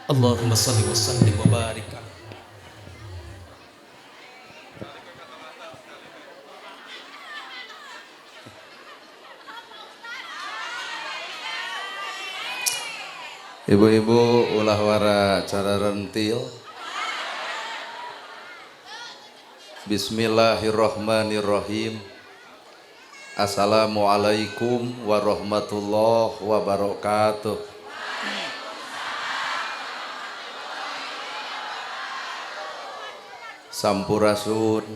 Allahumma salli wa sallim wa barik. Ibu-ibu ulah wara cara rentil. Bismillahirrahmanirrahim. Assalamualaikum warahmatullahi wabarakatuh. Sampurasun.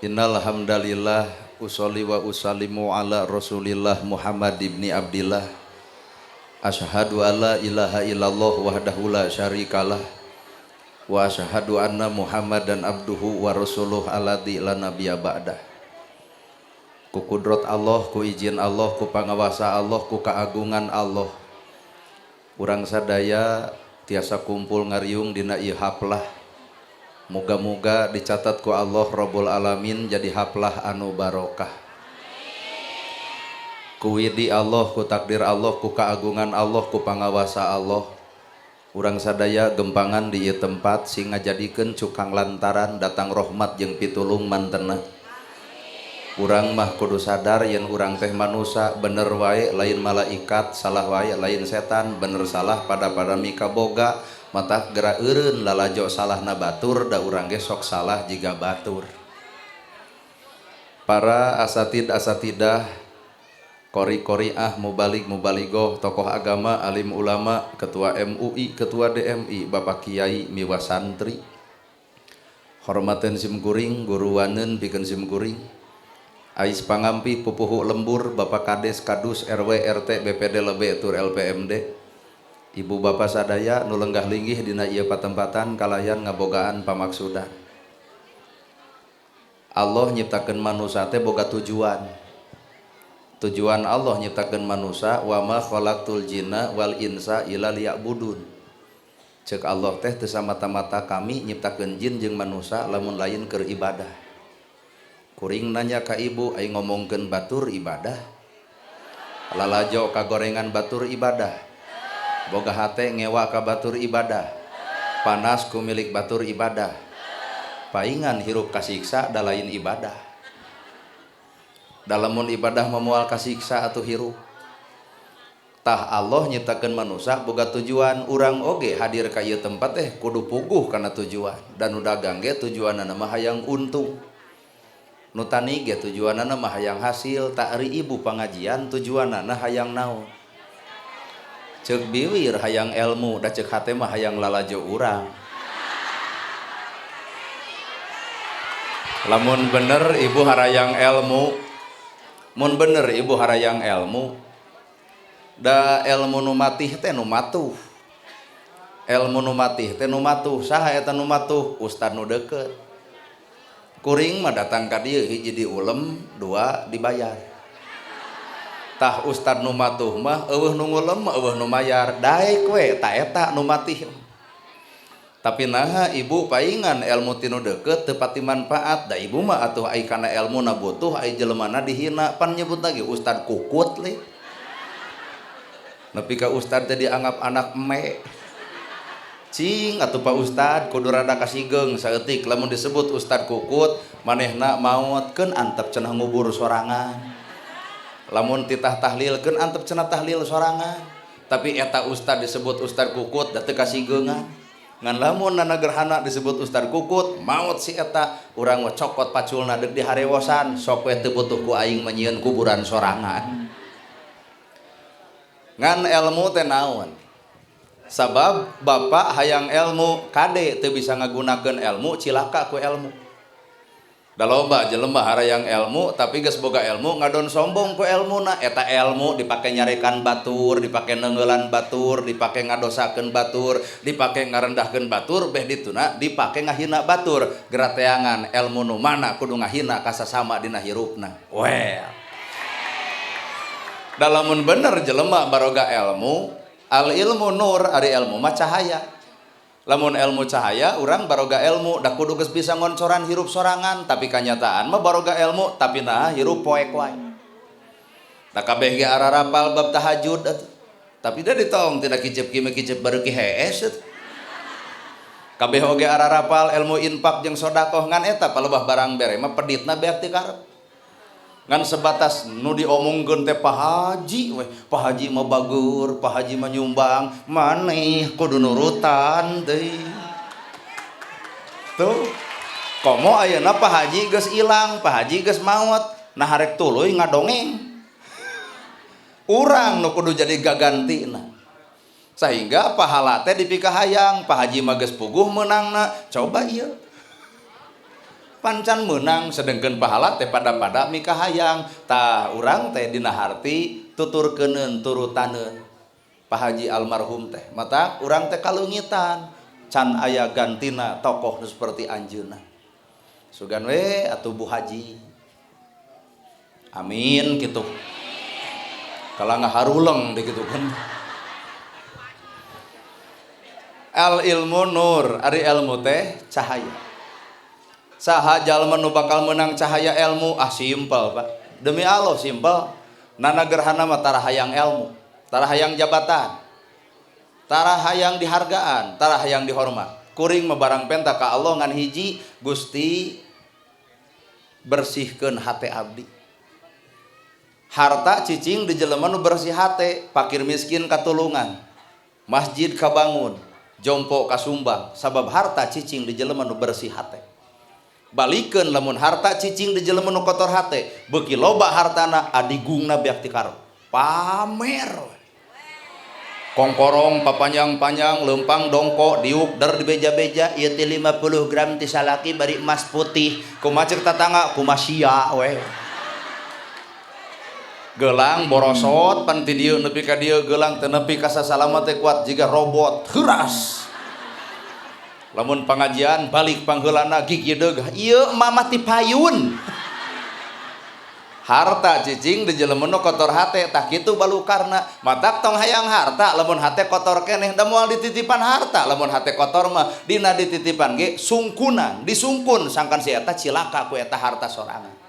Innal hamdalillah usolli wa usallimu ala Rasulillah Muhammad ibni Abdillah. Asyhadu alla ilaha illallah wahdahu la syarikalah wa asyhadu anna Muhammadan abduhu wa rasuluh alladzi la nabiyya ba'dah. Ku kudrat Allah, ku izin Allah, ku pangawasa Allah, ku kaagungan Allah, urang sadaya tiasa kumpul ngariung dina ieu haplah. Moga-moga dicatat ku Allah Rabbul Alamin jadi haplah anu barokah. Ku widi Allah, ku takdir Allah, ku kaagungan Allah, ku pangawasa Allah, urang sadaya gempangan di ieu tempat sing ngajadikeun cukang lantaran datang rahmat jeung pitulung mantena. Urang mah kudu sadar yen urang teh manusia, bener wae lain malaikat, salah wae lain setan, bener salah pada mika boga, mata gera eureun lalajo salahna batur da urang ge sok salah jiga batur. Para asatidah kori-koriah, mubalik-mubaligoh, tokoh agama, alim ulama, ketua MUI, ketua DMI, Bapak Kiai miwa santri, hormaten simkuring, guruwaneun pikeun simkuring, ais pangampi pupuhu lembur, Bapak Kades, Kadus, RW, RT, BPD, LB, Tur, LPMD, Ibu Bapak sadaya nu lenggah linggih dina ieu patempatan kalayan ngabogaan pamaksudan. Allah nyiptakeun manusia teh boga tujuan. Tujuan Allah nyiptakeun manusia, wa ma khalaqtul jinna wal insa illa liya'budun. Ceuk Allah teh teu samata-mata kami nyiptakeun jin jeung manusia lamun lain keur ibadah. Kuring nanya ka ibu, ai ngomongkeun batur ibadah. Lalajo kagorengan batur ibadah. Boga hate ngewa ka batur ibadah. Panas ku milik batur ibadah. Paingan hirup kasiksa da lain ibadah. Dalamun ibadah memual kasiksa atau hirup. Tah Allah nyiptakeun manusia boga tujuan, urang oge hadir ka ieu tempat teh kudu puguh kana tujuan. Dan nu dagang ge tujuanna mah hayang untung. Nu tani ge tujuanna mah hayang hasil, tak ari ibu pangajian tujuanna hayang naon. Ceuk biwir hayang ilmu, da ceuk hate mah hayang lalajo urang. Lamun bener ibu harayang ilmu, mun bener ibu harayang ilmu, da ilmu nu matih teh nu matuh. Ilmu nu matih teh nu matuh. Saha eta nu matuh? Ustad nu deukeut. Kuring mah datang ka dieu hiji diulem, dua dibayar. Tah ustad nu matuh mah eueuh nu ngulem, eueuh nu mayar. Daek we ta eta nu matih. Tapi naha ibu paingan ilmu tinu deukeut teu pati manfaat, da ibu mah atuh ai kana ilmuna butuh, ai jelemana dihina, pan nyebut lagi ustad kukut le. Nepi ka ustad teh dianggap anak eme. Cing atuh Pak Ustad kudu rada kasigeng saeutik lamun disebut ustad kukut, manehna maotkeun antep cenah ngubur sorangan. Lamun titah tahlilkeun antep cenah tahlil sorangan. Tapi eta ustad disebut ustad kukut da teu kasigeungan. Ngan lamun nana gerhana disebut ustad kukut, maut si eta, urang mah cokot paculna deuk diharewosan, sok we teu butuh ku aing menyieun kuburan sorangan. Ngan ilmu teh naon? Sabab bapak hayang ilmu, kade teu bisa ngagunakeun ilmu, cilaka ku ilmu. Da loba jelema harayang ilmu tapi geus boga ilmu ngadon sombong ku ilmuna. Eta ilmu dipake nyarekan batur, dipake neungeulan batur, dipake ngadosakeun batur, dipake ngarendahkeun batur, beh dituna dipake ngahina batur. Gerateangan ilmu nu mana kudu ngahina ka sasama dina hirupna. Well. Dalamun bener jelema baroga ilmu, al ilmu nur, ari ilmu mah cahaya. Lamun ilmu cahaya, urang baroga ilmu, da kudu geus bisa ngoncoran hirup sorangan, tapi kanyataan mah baroga ilmu, tapi nah hirup poek wae. Da kabeh ge ararapal bab tahajud atuh. tapi dia ditong tidak kicep baru ki hees kabeh oge ararapal ilmu infak jeung sodakoh ngan eta palebah barang bere mah peditna beak ti karep ngan sebatas nu diomongkeun teh Pak Haji we Pak Haji mah bagur Pak Haji mah nyumbang maneh kudu nurutan deui tuh komo ayeuna Pak Haji geus ilang Pak Haji geus maot nah harek tuluy ngadongeng urang nu kudu jadi gagantina sehingga pahala teh dipikahayang Pak Haji mah geus puguh meunangna coba ieu pancan menang sedengkeun pahala teh pada mikahayang tah urang teh dina harti tuturkeuneun turutaneun Pak Haji almarhum teh mata urang teh kalungitan can aya gantina tokoh nu seperti anjeunna sugan we atuh Bu Haji amin kitu kala ngaharuleng dikitukeun al ilmu nur ari ilmu teh cahaya saha jalma nu bakal menang cahaya ilmu simpel Pak demi Allah simpel nana gerhana mah tara hayang ilmu tara hayang jabatan tara hayang dihargaan tara hayang dihormat kuring mah barang penta ka Allah ngan hiji Gusti bersihkeun hate abdi harta cicing di jelema nu bersih hate fakir miskin katulungan masjid kabangun jompo kasumbang sabab harta cicing di jelema nu bersih hate balikeun lamun harta cicing di jelema nu kotor hate beuki loba hartana adigungna beak ti karep pamer kongkorong papanjang-panjang lempang dongko diuk der di beja-beja ieu teh 50 gram ti salaki bari emas putih kumaha ceuk tatangga kumaha sia we gelang borosot pan ti dieu nepi ka dieu gelang teu nepi ka sasalama teh kuat jiga robot heuras lamun pengajian balik pangheulana gigi deugah ieu mama ti payun harta cicing di jelema nu kotor hate tah kitu balukarna matak tong hayang harta lamun hate kotor keneh da moal dititipan harta lamun hate kotor mah dina dititipan ge sungkunan disungkun sangkan si eta cilaka ku eta harta sorangan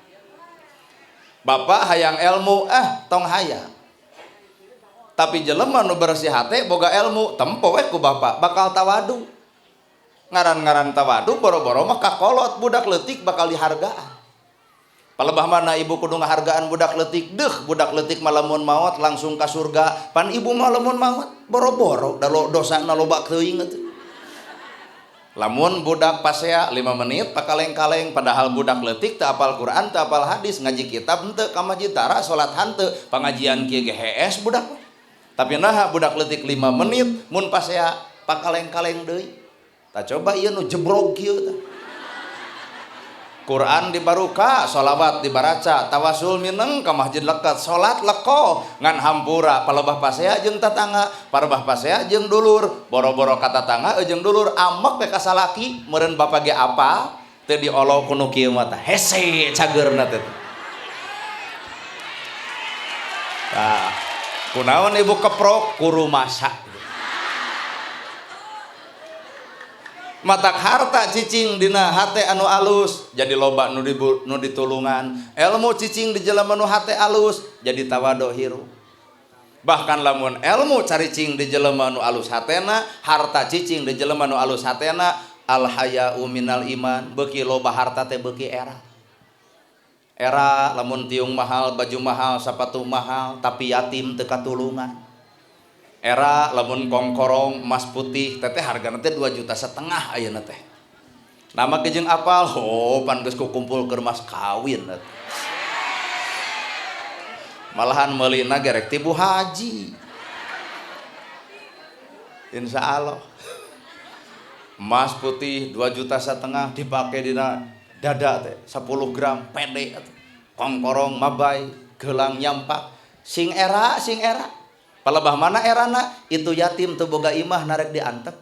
bapak hayang ilmu tong hayang tapi jelema nu bersih hate boga ilmu tempo we ku bapak bakal tawadu ngaran-ngaran tawadu boro-boro mah kakolot budak leutik bakal dihargaan palebah mana ibu kudu ngahargaan budak leutik budak leutik mah lamun maot langsung ka surga pan ibu mah lamun maot boro-boro da dosana loba teuing atuh lamun budak pasea 5 menit pakaleng-kaleng padahal budak leutik teu apal Quran teu apal hadis ngaji kitab henteu ka masjid tara salat henteu pangajian kieu ge hees budak tapi naha budak leutik 5 menit mun pasea pakaleng-kaleng deui tak coba ieu nu jebrog kieu tah Quran dibaruka sholawat dibaraca tawasul mineng ka masjid lekat salat leko ngan hampura palebah pasea jeung tatangga parebah pasea jeung dulur boro-boro ka tatangga jeung dulur amek we ka salaki meureun bapa ge apa teu diolo ku nu kieu mah tah hese cageurna teh tah kunaon ibu keprok kuru masak matak harta cicing dina hate anu alus jadi loba nu ditulungan ilmu cicing di jelema nu hate alus jadi tawado hirup bahkan lamun ilmu caricing di jelema nu alus hatena harta cicing di jelema nu alus hatena al haya'u minal iman beuki loba harta teh beuki era lamun tiung mahal baju mahal sapatu mahal tapi yatim teu katulungan era lamun kongkorong emas putih teteh hargana teh 2,5 juta ayeuna teh nama jeung apal pan geus kukumpul keur mas kawin malahan meulina gerek ti Bu Haji insyaallah emas putih 2,5 juta dipake dina dada teh 10 gram pede kongkorong mabay gelang nyampak sing era palebah mana erana itu yatim teu boga imah narek diantep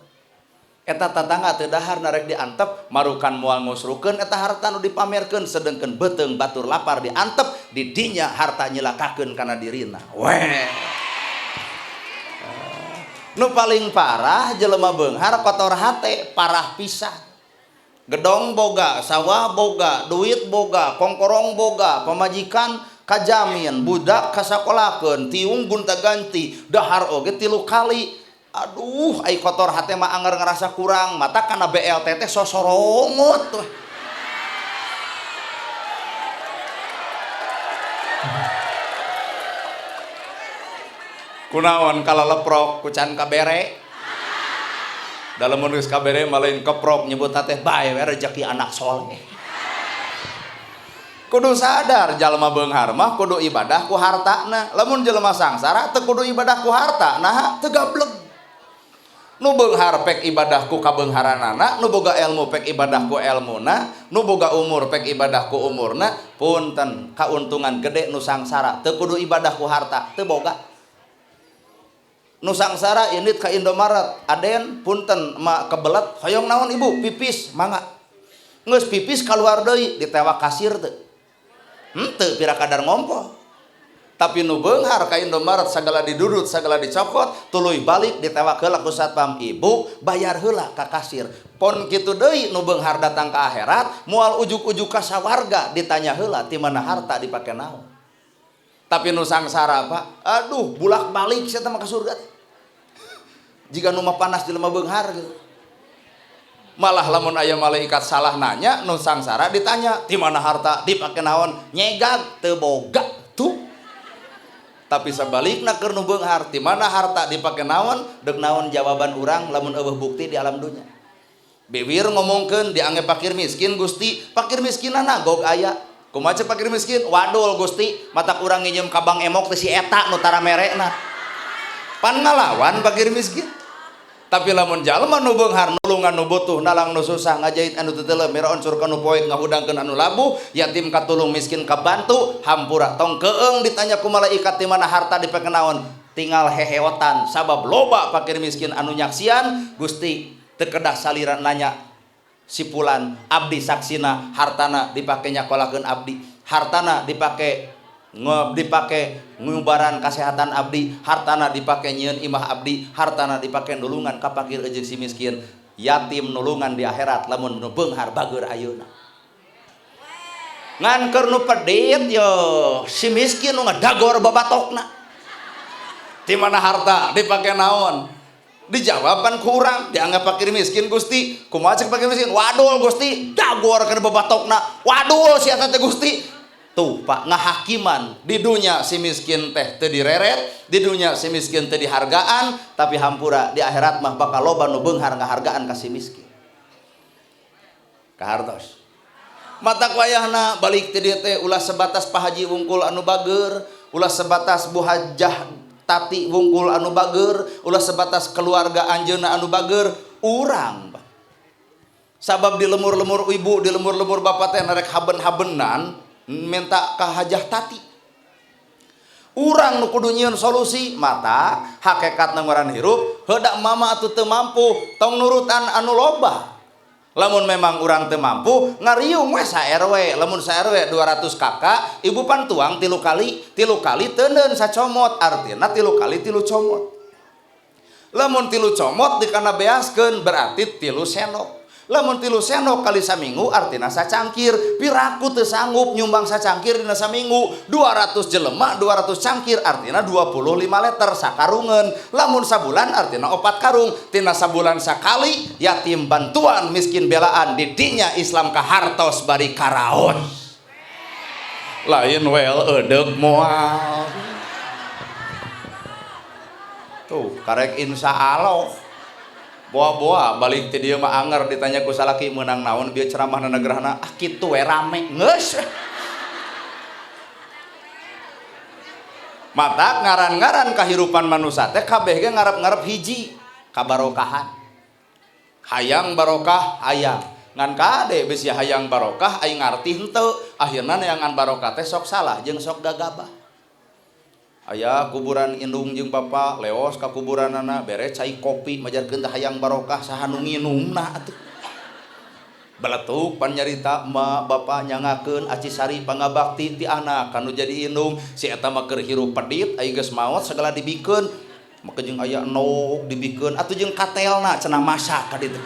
eta tatangga teu dahar narek diantep marukan moal ngusrukeun eta harta nu dipamerkeun sedengkeun beuteung batur lapar diantep di dinya harta nyilakakeun kana dirina weh nu paling parah jelema beunghar kotor hate parah pisan gedong boga sawah boga duit boga kongkorong boga pamajikan kajamin budak kasakolakeun tiung gunta ganti dahar oge 3 kali. Aduh ai kotor hate mah anger ngerasa kurang mata kana BLT teh sosorongot tuh. Kunaon kalaleprok kucan kabere dalam menulis kabere malain keprok nyebut teh bae rezeki anak soleh. Kudu sadar jalma beunghar mah kudu ibadah ku hartana. Lamun jelema sangsara teu kudu ibadah ku harta nah teu gablek. Nu beunghar pek ibadah ku kabeungharanana, nu boga ilmu pek ibadah ku ilmuna, nu boga umur pek ibadah ku umurna. Punten kauntungan gede nu sangsara teu kudu ibadah ku harta teu boga. Nu sangsara indit ka Indomaret aden punten mak kebelet hoyong naon ibu pipis mangga. Geus pipis kaluar deui ditewak kasir teu. Henteu pira kadar ngompo. Tapi nu beunghar ka Indomaret sagala didudut sagala dicokot tuluy balik ditewak heula ku satpam ibu bayar heula ka kasir. Pon kitu deui nu beunghar datang ka akhirat moal ujuk-ujuk ka sawarga ditanya heula ti mana harta dipake naon. Tapi nu sangsara Pak aduh bulak-balik sia teh mah ka surga. Jika nu mah panas jelema beunghar gitu. Malah lamun aya malaikat salah nanya nu sangsara ditanya di mana harta dipake naon nyegag teu boga tuh. Tapi sebalikna keur nu beunghar di mana harta dipake naon deuk naon jawaban urang lamun eueuh bukti di alam dunya. Bibir ngomongkeun dianggep fakir miskin Gusti, fakir miskinana gog aya. Kumaha fakir miskin? Wadul Gusti, matak urang nginjem ka Bank Emok teh si eta nu tara merekna. Pan ngalawan fakir miskin. Tapi lamun jalma nu beunghar nulungan nu butuh nalang nu susah ngajait anu teu teuleum mira oncur ka nu poek ngahudangkeun anu labuh yatim katulung miskin kabantu hampura tong keung ditanya ku malaikat di mana harta dipake naon tinggal heheotan sabab loba fakir miskin anu nyaksian Gusti teu kedah saliran nanya sipulan abdi saksina hartana dipake nyakolakeun abdi hartana dipake ngubaran kesehatan abdi hartana dipake nyieun imah abdi hartana dipake nulungan ka fakir jeung si miskin yatim nulungan di akhirat lamun nu beunghar bageur ayeuna ngan keur nu pedit yo si miskin nu ngadagor babatokna di mana harta dipake naon dijawaban ku urang dianggap fakir miskin Gusti kumaha cek fakir miskin wadul Gusti dagor keur babatokna wadul sia teh Gusti. Tuh Pak ngahakiman di dunia si miskin teh teu direret di dunia si miskin teu dihargaan tapi hampura di akhirat mah bakal loba nu beunghar ngahargaan ka si miskin kahartos mata wayahna balik teh dieu teh ulah sebatas Pak Haji wungkul anu bageur ulah sebatas Bu Hajah Tati wungkul anu bageur ulah sebatas keluarga anjeunna anu bageur urang Pak sabab di lemur-lemur ibu di lemur-lemur bapak teh narek haben-habenan minta ka Hajah Tati urang nu kudu nyieun solusi mata hakikatna ngaran hirup heudak mama atuh teu mampu tong nurutan anu loba lamun memang urang teu mampu ngariung we sa RW lamun sa RW 200 kakak ibu pantuang 3 kali teuneun sacomot artina 3 kali 3 comot lamun 3 comot dikana beaskeun berarti 3 sendok lamun 3 sendok kali saminggu artina sacangkir piraku teu sanggup nyumbang sacangkir dina saminggu 200 jelema 200 cangkir artina 25 liter sakarungeun lamun sabulan artina 4 karung tina sabulan sakali yatim bantuan miskin belaan di dinya Islam kahartos bari karaos lain wel eudeg moal tuh karek insyaallah boa-boa balik ti dieu mah anger ditanya ku salaki meunang naon bieu ceramahna nagerahna ah kitu we rame geus mata ngaran-ngaran kahirupan manusia teh kabeh ge ngarep-ngarep hiji kabarokahan hayang barokah hayang ngan kade bisi hayang barokah aing ngarti henteu akhirna neangan barokah teh sok salah jeung sok gagabah aya kuburan indung jeung bapa leos ka kuburanana bere cai kopi majarkeun teh hayang barokah saha nu nginumna atuh baletuk pan nyarita ma bapa nyangakeun acisari pangabakti ti anak kanu jadi indung si eta mah keur hirup pedit aya geus maot segala dibikeun maka jeung aya nog dibikeun atuh jeung katelna cenah masak ka ditu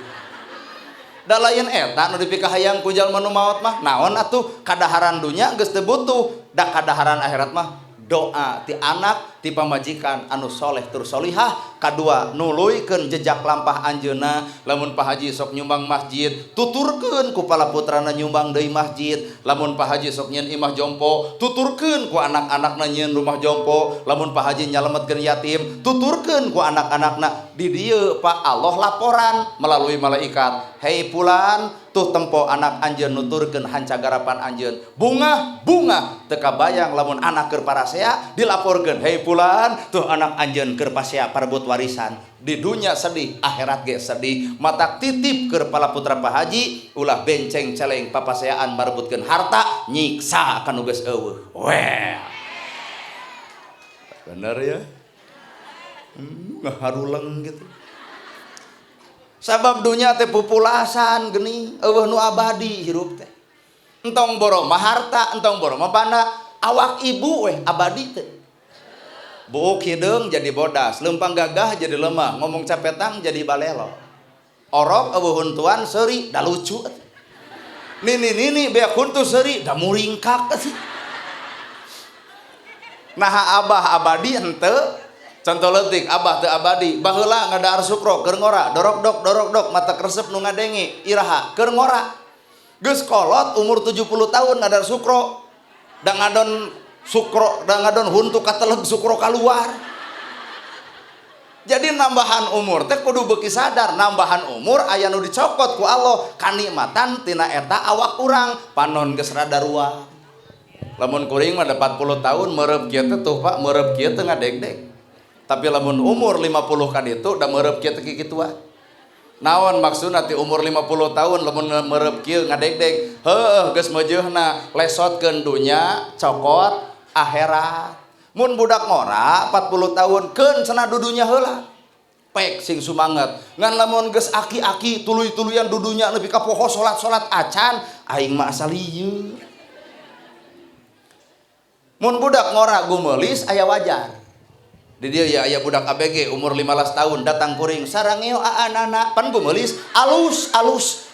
da lain eta nu dipikah hayang ku jalma nu maot mah naon atuh kadaharan dunya geus teu butuh da kadaharan akhirat mah doa ti anak ti pamajikan anu soleh tur solihah. Kadua nuluykeun jejak lampah anjeunna, lamun Pak Haji sok nyumbang masjid tuturkeun ku pala putrana nyumbang deui masjid, lamun Pak Haji sok nyieun imah jompo tuturkeun ku anak-anakna nyieun rumah jompo, lamun Pak Haji nyalametkeun yatim tuturkeun ku anak-anakna. Di dieu Pak Allah laporan melalui malaikat, hei Pulan tuh tempo anak anjeun nuturkeun hancagarapan anjeun bunga teu kabayang lamun anak keur parasea dilaporkeun, hei Pulan tuh anak anjeun keur pasea parebut warisan. Di dunia sedih, akhirat ge sedih. Mata titip keur pala putra Pak Haji ulah benceng celeng papaseaan marebutkeun harta nyiksa kanu geus eueuh. Weh. Bener ya? Haruleng gitu. Sabab dunia teh pupulasan geuning, eueuh nu abadi hirup teh. Entong boro mah harta, entong boro mah banda, awak ibu weh abadi teh. Buuk hideung jadi bodas, lempang gagah jadi lemah, ngomong capetang jadi balelo. Orok eueuh huntuan seuri da lucu. Nini beak huntu seuri da muringkak sih. Nah abah abadi henteu. Contoh leutik abah teu abadi, baheula ngadaar sukro keur ngora, dorok dok mata kresep nu ngadenge iraha keur ngora. Geus kolot umur 70 tahun ngadaar sukro. Da ngadon sukro, da ngadon huntu kateleg sukro keluar. Jadi nambahan umur teh kudu beuki sadar, nambahan umur aya nu dicokot ku Allah, kanikmatan tina eta awak urang panon geus rada ruah. Lamun kuring mah 40 tahun meureup kieu teh tuh Pak, meureup kieu teh ngadegdeg. Tapi lamun umur 50 ka ditu da meureup kieu teh kitua. Naon maksudna ti umur 50 tahun lamun meureup kieu ngadegdeg? Heueuh geus meujeuhna lesotkeun dunya, cokot akhirat. Mun budak ngora 40 tahun keun cenah dudunya heula. Pek sing sumanget. Ngan lamun geus aki-aki tuluy-tuluyan dudunya nepi ka poho salat acan, aing mah asal ieu. Mun budak ngora gumelis aya wajar. Di dia ya aya budak ABG umur 15 tahun datang kuring sarangeo aanana pan gumelis alus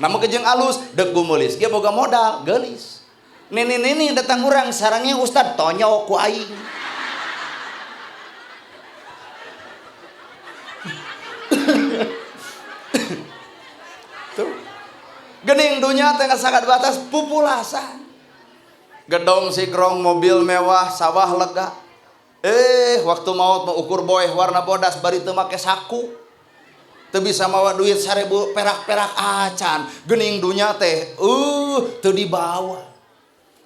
nama kejeng alus deg gumelis dia boga modal geulis. Nini datang urang sarangeo ustad tonyo ku aing. Tuh. Geuning dunya teh sangat batas pupulasan. Gedong sigrong mobil mewah sawah lega. Waktu maut mau ukur boeh warna bodas bari teu make saku. Teu bisa mawa duit 1000 perak-perak acan. Geuning dunya teh teu dibawa.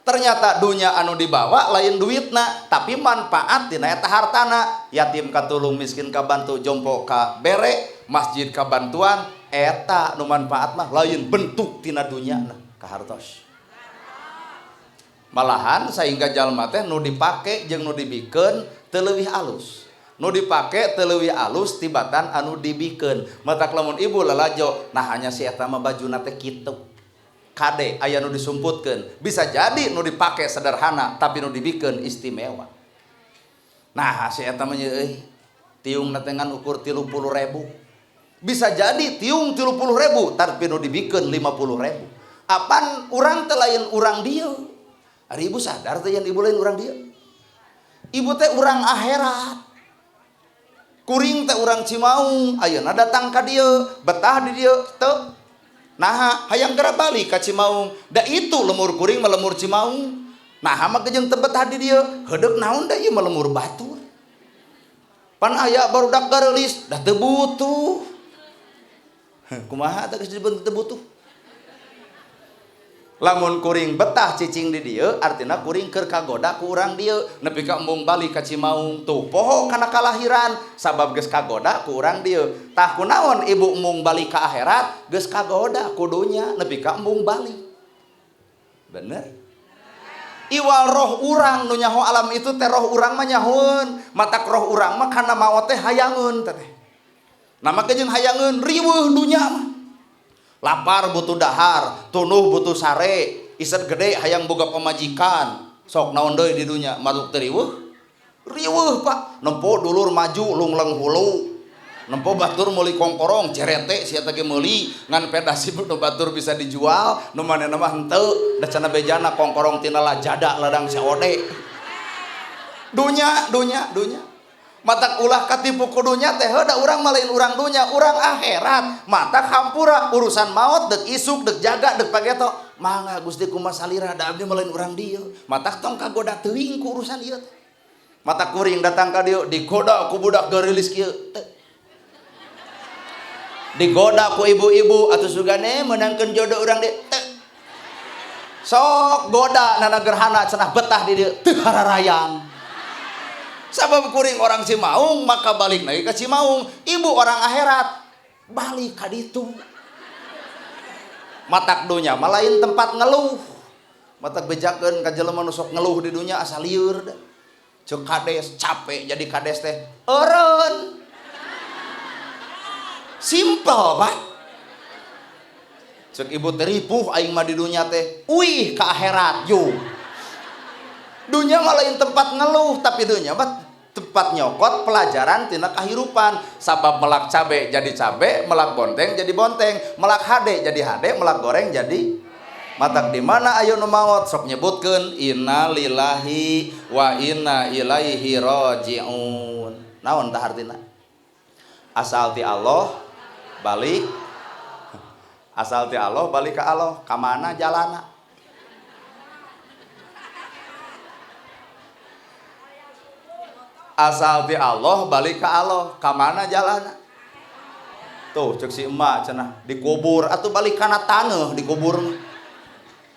Ternyata dunya anu dibawa lain duitna, tapi manfaat tina eta hartana. Yatim katulung, miskin kabantu, jompo ka bere, masjid kabantuan, eta nu manfaat mah lain bentuk tina dunyana kahartos. Malahan sehingga jalma teh nu dipake jeung nu dibikeun teu leuwih alus. Nu dipake teu leuwih alus tibatan anu dibikeun. Matak lamun ibu lalajo, nah hanya si eta mah bajuna teh kitu. Kade aya nu disumputkeun. Bisa jadi nu dipake sederhana tapi nu dibikeun istimewa. Nah si eta mah euy tiungna teh ngan ukur 30.000. Bisa jadi tiung 30.000 tapi nu dibikeun 50.000. Apan urang teh lain urang dieu. Ari ibu sadar teh yen ibu lain urang dia. Ibu teh urang akhirat. Kuring teh urang Cimaung, ayeuna datang ka dieu, betah di dieu teu. Nah, hayang geura balik ka Cimaung. Da itu lemur kuring mah lemur Cimaung. Nah, mah gejeung teu betah di dieu, heudeuh naon da ieu mah lemur batur. Pan aya barudak gareulis, da teu butuh. Kumaha teh geus disebut teu butuh? Lamun kuring betah cicing di dieu artina kuring keur kagoda ku urang dieu nepi ka embung balik ka Cimaung tuh poho kana kalahiran sabab geus kagoda ku urang dieu. Tah kunaon ibu embung balik ka akhirat geus kagoda ku dunya nepi ka embung balik. Bener? Iwal roh urang nu nyaho alam itu teh roh urang mah nyahoeun, matak roh urang mah kana maot teh hayangeun teh. Nama kejeun hayangeun riweuh dunya mah. Lapar butuh dahar, tunuh butuh sare, iset gede hayang boga pamajikan. Sok naon deui di dunya maluk teu riweuh? Riweuh Pak, nempo dulur maju lungleng hulu. Nempo batur meuli kongkorong cerete sia teh ge meuli ngan pedasi nu batur bisa dijual, nu manehna mah henteu, da cenah bejana kongkorong tina lajada ladang saode. dunya mata ulah katipu ku dunya teh heuda urang malain urang dunya urang akhirat mata hampura urusan maut dek isuk dek jaga dek pageto mangga Gusti kumaha salira da abdi malain urang dieu mata tong kagoda teuing ku urusan ieu mata kuring datang ka dieu digoda ku budak geurelis kieu digoda ku ibu-ibu atuh sugane menangkeun jodoh urang dieu sok goda nana gerhana cenah betah di dieu teu hararayang sabab kuring orang Cimaung maka balik lagi ke Cimaung ibu orang akhirat balik ka ditu matak dunya malain tempat ngeluh matak bejakeun ka jelema nu sok ngeluh di dunya asal lieur ceuk kades capek jadi kades teh eureun simple Pak ceuk ibu teh ripuh aing mah di dunya teh uih ka akhirat yo dunya malain tempat ngeluh tapi dunya mah tempat nyokot pelajaran tina kahirupan sabab melak cabe jadi cabe melak bonteng jadi bonteng melak hade jadi hade melak goreng jadi matak di mana aya nu maot sok nyebutkeun inna lillahi wa inna ilaihi rajiun naon tah artina asal ti Allah balik asal ti Allah balik ka Allah ka mana jalana asal ti Allah balik ke Allah ka mana jalanna tuh cek si emak cenah dikubur atuh balik kana taneuh dikubur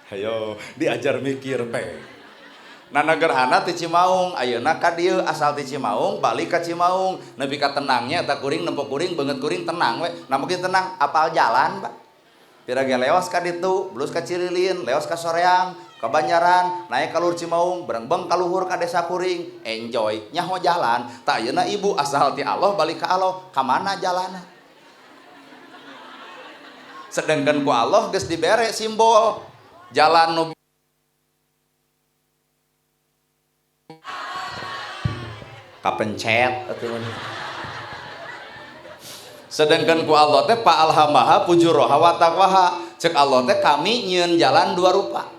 hayo diajar mikir pe nana gerhana ti Cimaung ayeuna ka dieu asal ti Cimaung balik ka Cimaung nepi ka tenangnya eta kuring nempo kuring beungeut kuring tenang we namun tenang apal jalan Pak pirage leos ka ditu blus ka Cirilin leos ka Soreang ka Banjaran naik ka Lur Cimaung berengbeng ka luhur ka desa kuring enjoy nyaho jalan tak ayeuna ibu asal ti Allah balik ka Allah ka mana jalanna sedengkeun ku Allah geus dibere simbol jalan nu kapencet atuh sedengkeun ku Allah teh pa alhamaha fujuraha wa taqwaha cek Allah teh kami nyieun jalan dua rupa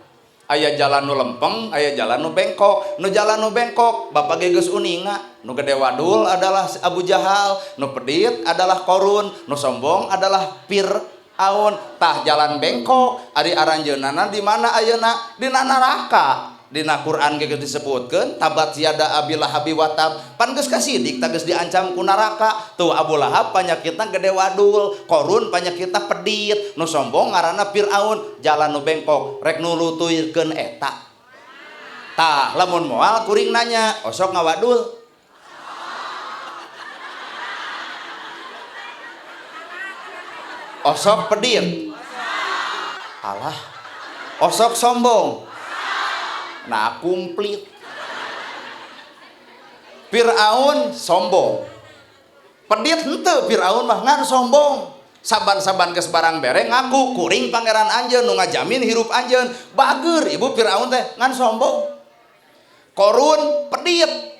aya jalan nu lempeng aya jalan nu bengkok nu jalan nu bengkok bapak ge geus uninga nu gede wadul adalah Abu Jahal nu pedit adalah Korun nu sombong adalah Fir'aun tah jalan bengkok ari aranjeunana di mana ayeuna dina neraka dina Quran ge disebutkeun tabat siada Abi Lahab wa tab pan geus kasidik tah geus diancam ku neraka tuh Abu Lahab panyakitna gede wadul Korun panyakitna pedit nu sombong ngaranna Fir'aun jalan nu bengkok rek nulutuirkeun eta tah lamun moal kuring nanya osok ngawadul osok pedit alah osok sombong nah komplit Fir'aun sombong pedit henteu Fir'aun mah ngan sombong saban-saban geus barang bere ngaku kuring pangeran anjeun nu ngajamin hirup anjeun bager ibu Fir'aun teh ngan sombong Korun pedit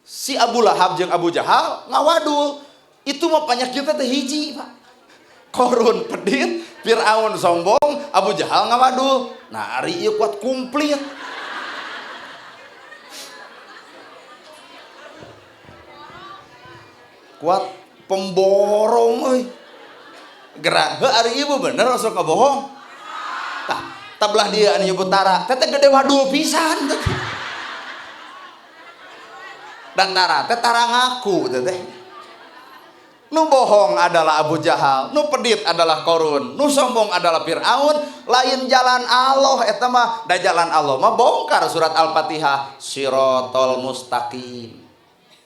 si Abu Lahab jeung Abu Jahal ngawadul itu mah penyakitnya teh hiji Pak Korun pedit Fir'aun sombong Abu Jahal ngawadul nah ari ieu kuat komplit kuat pemborong euy gerak heuh ari ieu bener sok ngabohong tah tablah dia anu nyebut tara teh gede wadul pisan dan tara teh tara ngaku teh nu bohong adalah Abu Jahal, nu pedit adalah Korun, nu sombong adalah Fir'aun, lain jalan Allah eta mah, da jalan Allah mah bongkar surat Al-Fatihah, Shirotol Mustaqim.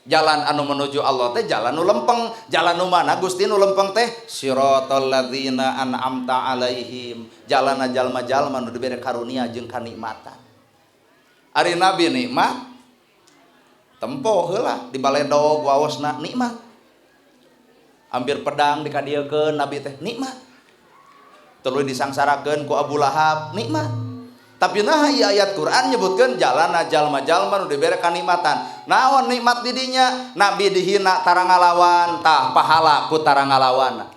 Jalan anu menuju Allah teh jalan nu lempeng, jalan nu mana Gusti nu lempeng teh Shirotol ladzina an'amta alaihim, jalan jalma-jalma nu dibere karunia jeung kanikmatan. Ari Nabi nikmat tempo heula di baledog waosna nikmat. Hampir pedang dikadiekeun Nabi teh nikmat tuluy disangsarakeun ku Abu Lahab nikmat tapi nah ieu ayat Quran nyebutkeun jalana jalma-jalma nu dibere kanikmatan naon nikmat di dinya Nabi dihina tara ngalawan tah pahala ku tara ngalawan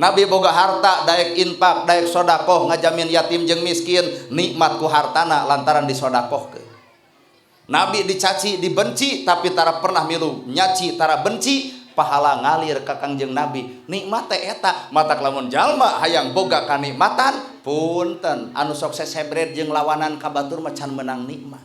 Nabi boga harta daek infak daek sedekah ngajamin yatim jeung miskin nikmat ku hartana lantaran disedekahkeun Nabi dicaci dibenci tapi tara pernah milu nyaci tara benci pahala ngalir ka Kangjeng Nabi. Nikmat teh eta matak lamun jalma hayang boga kanikmatan punten anu sok sesebret jeung lawanan ka batur mah can menang nikmat.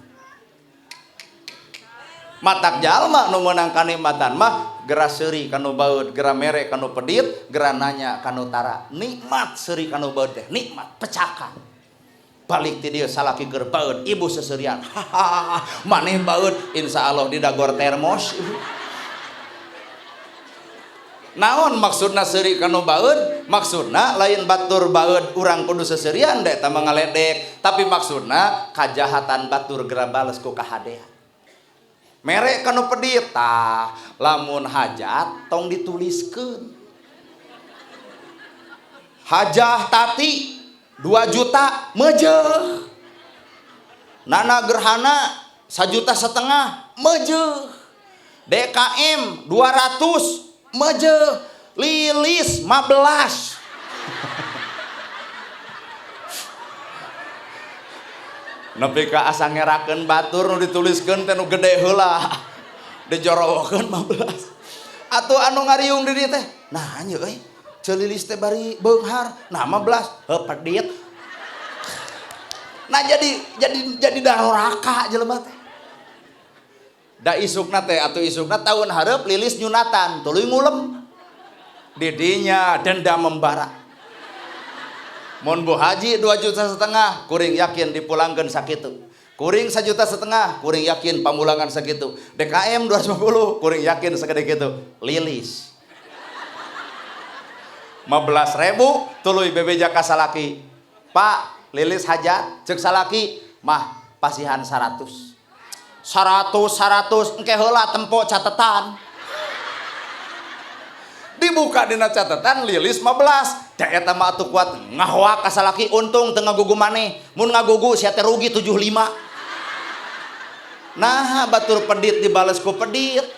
Matak jalma nu meunang kanikmatan mah gera seuri kanu baeud, gera mere kanu pedit, gera nanya kanu tara. Nikmat seuri kanu baeud teh nikmat pecakan. Balik ti dieu salaki keur baeud, ibu seseurian. Hahaha, maneh baeud insyaallah di dagor termos. Naon maksudna seuri kanu baeud? Maksudna lain batur baeud urang kudu seseurian da eta mah ngaledek, tapi maksudna kajahatan batur gera bales ku kahadean. Mere kanu pedit tah lamun hajat tong dituliskeun. Hajah tati 2 juta meujeuh. Nana gerhana 1,5 juta meujeuh. DKM 200 meujeuh. Lilis 15. Nepi ka asa ngerakeun batur nu dituliskeun teh nu gede heula. Dijorowokeun 15. Atuh anu ngariung di dieu teh, nah nya euy, ceul lilis teh bari beunghar, nah 15, heuh pedit. Nah jadi daroraka jelema teh. Da isukna teh atuh isukna taun hareup lilis nyunatan, tuluy ngulem. Di dinya denda membara. Mun Bu Haji 2,5 juta kuring yakin dipulangkeun sakitu. Kuring 1,5 juta kuring yakin pamulangan sakitu. DKM 250 kuring yakin sagede kitu. Lilis 15.000 tuluy bebeja ka salaki. Pak, lilis hajat ceuk salaki mah pasihan 100 engke heula tempo catetan. Dibuka dina catatan lilis 15. Da eta mah atuh kuat ngahoak ka salaki untung teu ngagugu maneh. Mun ngagugu sia teh rugi 75. Nah batur pedit dibales ku pedit.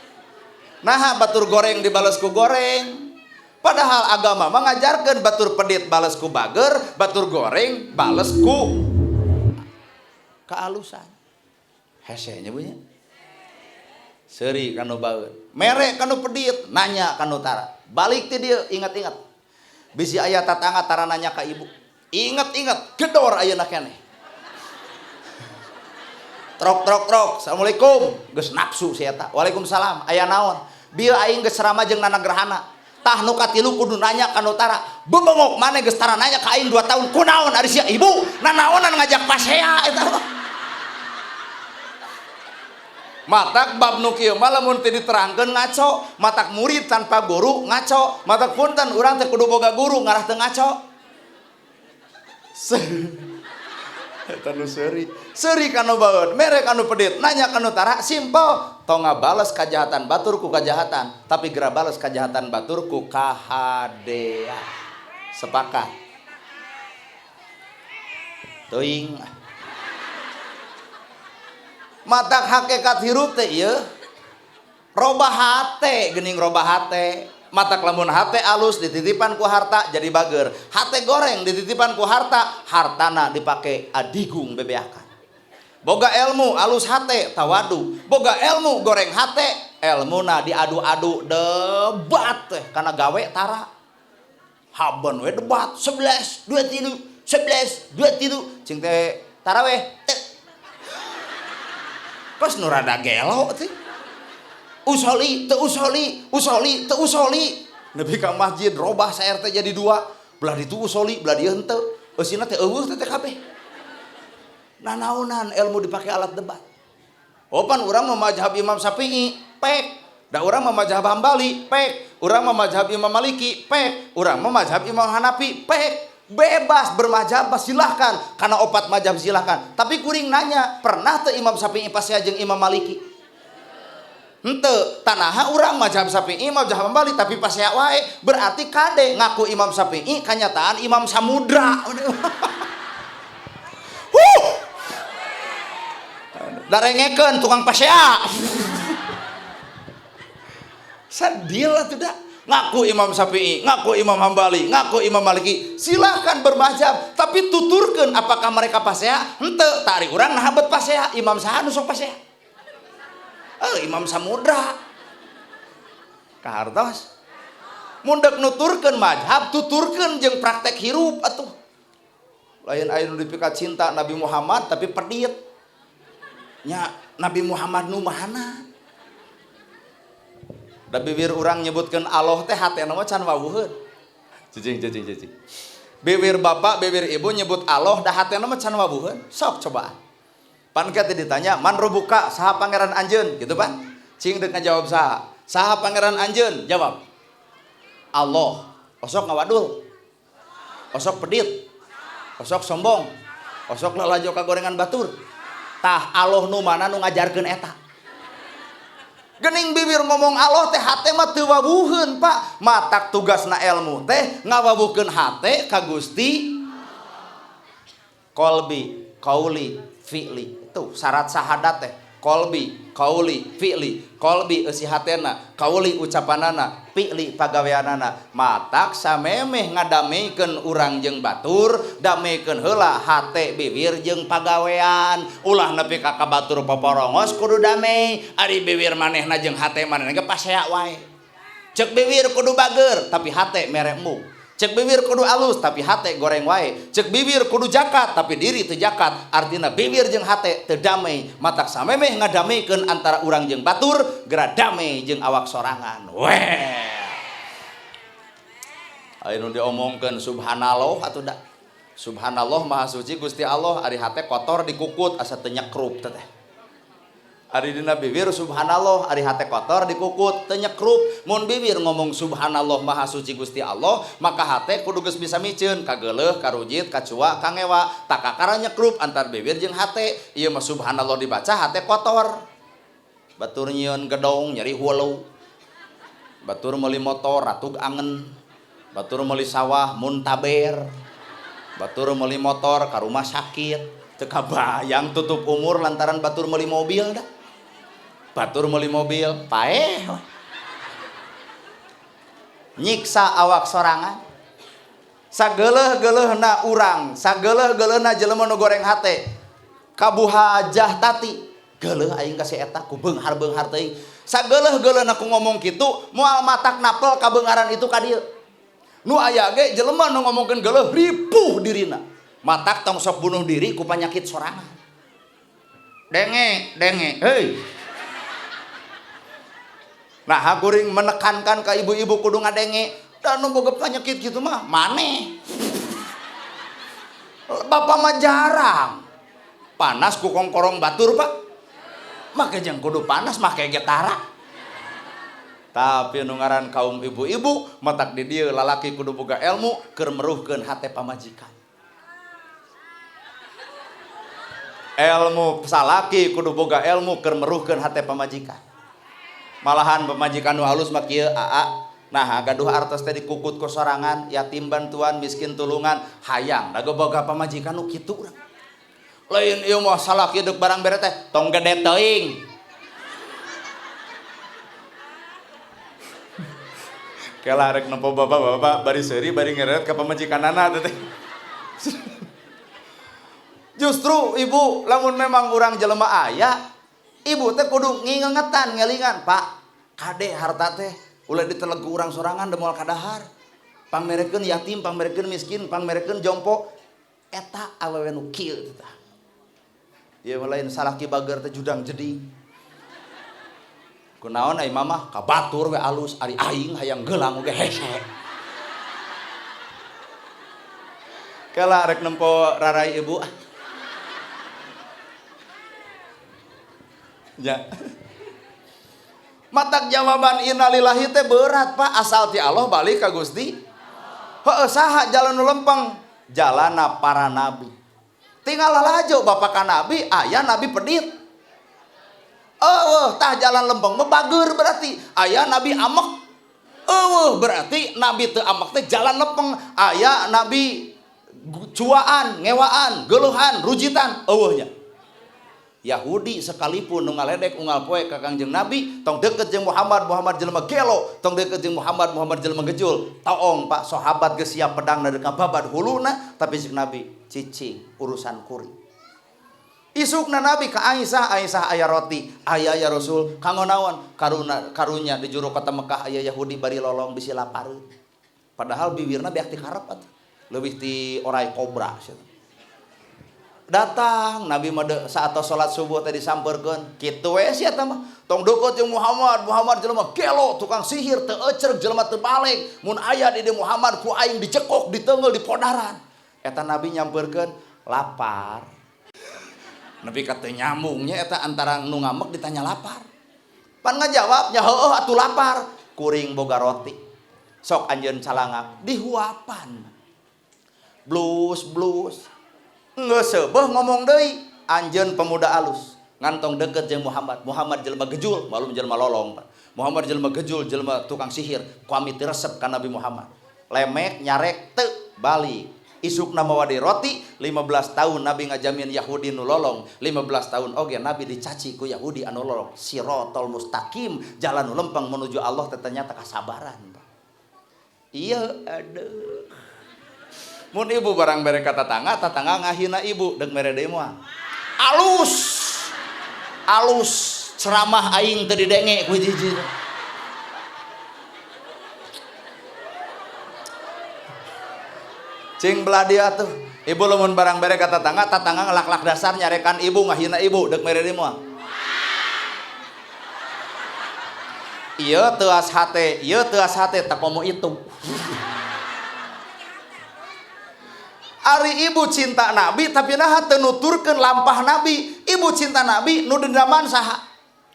Nah batur goreng dibales ku goreng. Padahal agama mah ngajarkeun batur pedit bales ku bager, batur goreng bales ku kaalusan. Hese nya bunya. Seuri kanu baeud, mere kanu pedit, nanya kanu tara. Balik ti dieu ingat-ingat. Bisi aya tatangga tara nanya ka ibu. Ingat-ingat, gedor ayeuna keneh. Trok. Assalamualaikum. Geus nafsu si eta. Waalaikumsalam. Aya naon? Bieu aing geus rama jeung nana gerhana. Tah nu katilu kudu nanya ka nu tara. Bebengok maneh geus tara nanya ka aing 2 tahun. Kunaon ari sia ibu? Nanaonan ngajak pasea eta. Matak bab nu kieu mah lamun teu diterangkeun ngaco, matak murid tanpa guru ngaco, matak punten urang teh kudu boga guru ngarah teu ngaco. Eta nu seuri kanu baeud, mere kanu pedit, nanya kanu tara simpel, tong ngabales kajahatan batur ku kajahatan, tapi geura bales kajahatan batur ku kahadean. Sepakat. Teuing. Matak hakikat hirup teh ieu robah hate geuning robah hate. Matak lamun hate alus dititipan ku harta jadi bager. Hate goreng dititipan ku harta, hartana dipake adigung bebeakan. Boga ilmu alus hate tawadu. Boga ilmu goreng hate, ilmuna diadu-adu debat teh kana gawe tara. Haban we debat 11 23 11 23 cing teh taraweh pas nu rada gelo teh. Usoli teu usoli. Nepi ka masjid robah saer teh jadi 2. Belah ditu usoli, belah dieu henteu. Eusina teh eueuh teh kabeh. Nanaonan ilmu dipake alat debat. Opan urang mah mazhab Imam Syafi'i, pek. Da urang mah mazhab Hambali, pek. Urang mah mazhab Imam Maliki, pek. Urang mah mazhab Imam Hanafi, pek. Bebas bermazhab silahkan, karena 4 mazhab silahkan. Tapi kuring nanya, pernah teu Imam Syafi'i pasea jeung Imam Maliki? Henteu, tanaha urang mazhab Syafi'i, mazhab Hambali tapi pasea wae. Berarti kade ngaku Imam Syafi'i, kanyataan Imam Samudra. Darengekeun tukang pasea. Sadil atuh da. Ngaku Imam Syafi'i, ngaku Imam Hambali, ngaku Imam Maliki, silahkan bermazhab, tapi tuturkeun apakah mereka pasea? Henteu, tari urang nah bet pasea, Imam saha nu sok pasea? Imam Samudra kahartos mundek nuturkeun mazhab tuturkeun jeung praktek hirup atuh lain aya nu dipikat cinta Nabi Muhammad tapi pedit nya Nabi Muhammad nu mahana da bibir urang nyebutkeun Allah teh hatena mah can wawuheun cicing bibir bapak bibir ibu nyebut Allah da hatena mah can wawuheun sok coba pan kita ditanya man rubuka saha pangeran anjeun gitu pan cing deuk ngajawab saha pangeran anjeun jawab Allah osok ngawadul osok pedit osok sombong osok lalajo kagorengan batur tah Allah nu mana nu ngajarkeun eta geuning bibir ngomong Allah teh hate mah teu wawuheun Pak matak tugasna ilmu teh ngawabuhkeun hate ka Gusti kolbi kauli fi'li itu syarat syahadat teh kolbi kauli fi'li kolbi eusi hatena kauli ucapanana fi'li pagaweanana matak samemeh ngadameikeun urang jeung batur dameikeun heula hate bibir jeung pagawean ulah nepi ka batur poporongos kudu damai ari bibir manehna jeung hate manehna ge pasea wae cek bibir kudu bager tapi hate meremu cek bibir kudu alus tapi hate goreng wae cek bibir kudu jakat tapi diri teu jakat artina bibir jeung hate teu damai matak samemeh ngadameikeun antara urang jeung batur geura damai jeung awak sorangan weh aya nu diomongkeun subhanallah atuh da subhanallah maha suci Gusti Allah ari hate kotor dikukut asa teu nyekrup teh ari dina bibir subhanallah ari hate kotor dikukut teu nyekrup mun bibir ngomong subhanallah maha suci Gusti Allah maka hate kudu geus bisa miceun ka geuleuh ka rujit ka cua ka ngewa tak kakara nyekrup antar bibir jeung hate ieu mah subhanallah dibaca hate kotor batur nyieun gedong nyeri hulu batur meuli motor ratug angen batur meuli sawah muntaber batur meuli motor ka rumah sakit teu kabayang tutup umur lantaran batur meuli mobil da batur meuli mobil paeh nyiksa awak sorangan sageuleuh-geuleuhna urang sageuleuh-geuleuhna jelema nu goreng hate kabuhajah tati geuleuh aing ka si eta ku beunghar-beunghar teuing sageuleuh-geuleuhna ku ngomong kitu moal matak napel kabeungaran itu ka dieu nu aya ge jelema nu ngomongkeun geuleuh ripuh dirina matak tong sok bunuh diri ku panyakit sorangan denge heuy nah hakuring menekankan ka ibu-ibu kudu ngadenge da nu boga panyakit kitu mah maneh bapak mah jarang panas ku kongkorong batur Pak make jeung kudu panas make getara tapi nu ngaran kaum ibu-ibu matak di dieu lalaki kudu boga ilmu keur meruhkeun hate pamajikan ilmu salaki kudu boga ilmu keur meruhkeun hate pamajikan malahan pamajikan nu halus mah kieu aa nah gaduh artos teh dikukut ku sorangan yatim bantuan miskin tulungan hayang da boga pamajikan nu kitu urang lain ieu mah salaki deuk barang bere teh tong gede teuing kela rek nempo bapak-bapak bari seuri bari ngeret ka pamajikanana teh justru ibu lamun memang urang jelema aya ibu teh kudu ngingetan ngelingan Pak kade harta teh ulah ditelegu urang sorangan da moal kadahar pangmerekeun yatim pangmerekeun miskin pangmerekeun jompo eta awewe nu kieu tah ieu lain salaki bager teh judang jeding kunaon ai mamah ka batur we alus ari aing hayang geulang oge hese kala rek nempo rarai ibu ya matak jawaban innalillahi teh berat Pak asal ti Allah balik ka Gusti heueuh saha jalan nu lempeng jalana para nabi tinggal lalajo bapak ka nabi aya nabi pedit tah jalan lempeng mah bager berarti aya nabi amek berarti nabi teu amek teh jalan lempeng aya nabi cuaan ngewaan geuleuhan rujitan eueuh nya Yahudi sekalipun nu ngaledek unggal poe ka Kangjeng Nabi tong deukeut jeung Muhammad jelema gelo tong deukeut jeung Muhammad jelema gejul taong Pak sahabat geus siap pedang na deuk babad huluna tapi jeung Nabi cicing urusan kuring Isukna Nabi ka Aisyah, Aisyah aya roti, aya ya Rasul, kanggo naon? Karunya di juru kota Mekah aya Yahudi bari lolong bisi lapareun. Padahal bibirna beak ti karep atuh. Leuwih ti orai kobra sia. Datang Nabi mah saat salat subuh teh disampeurkeun kitu we sia tah mah tong deukeut jeung Muhammad jelema gelo tukang sihir teu euceug jelema teu balik mun aya di Muhammad ku aing dicekok diteungeul di podaran eta Nabi nyampeurkeun lapar Nabi kata nyambungnya eta antara nu ngamek ditanya lapar pan ngajawabnya heueuh atuh lapar kuring boga roti sok anjeun calangak dihuapan blus geus seubeuh ngomong deui anjeun pemuda alus ngantong deket jeung Muhammad jelema gejul malum jelema lolong Muhammad jelema gejul jelema tukang sihir ku amit resep ka Nabi Muhammad lemek nyarek teu balik isukna mawadi roti 15 tahun Nabi ngajamin Yahudi nu lolong 15 tahun oge Nabi dicaci ku Yahudi anu lolong sirotol mustaqim jalan nu lempeng menuju Allah teh ternyata kasabaran iya aduh mun ibu barang bere ka tatangga ngahina ibu deuk mere deui moal alus ceramah aing teu didenge ku hiji-hiji cing belah dia tuh ibu lamun barang bere ka tatangga ngelak-lak dasar nyarekan ibu ngahina ibu deuk mere deui moal ieu teu as hate tak komo itu Ari ibu cinta Nabi tapi naha teu nuturkeun lampah Nabi. Ibu cinta Nabi nu dendaman saha?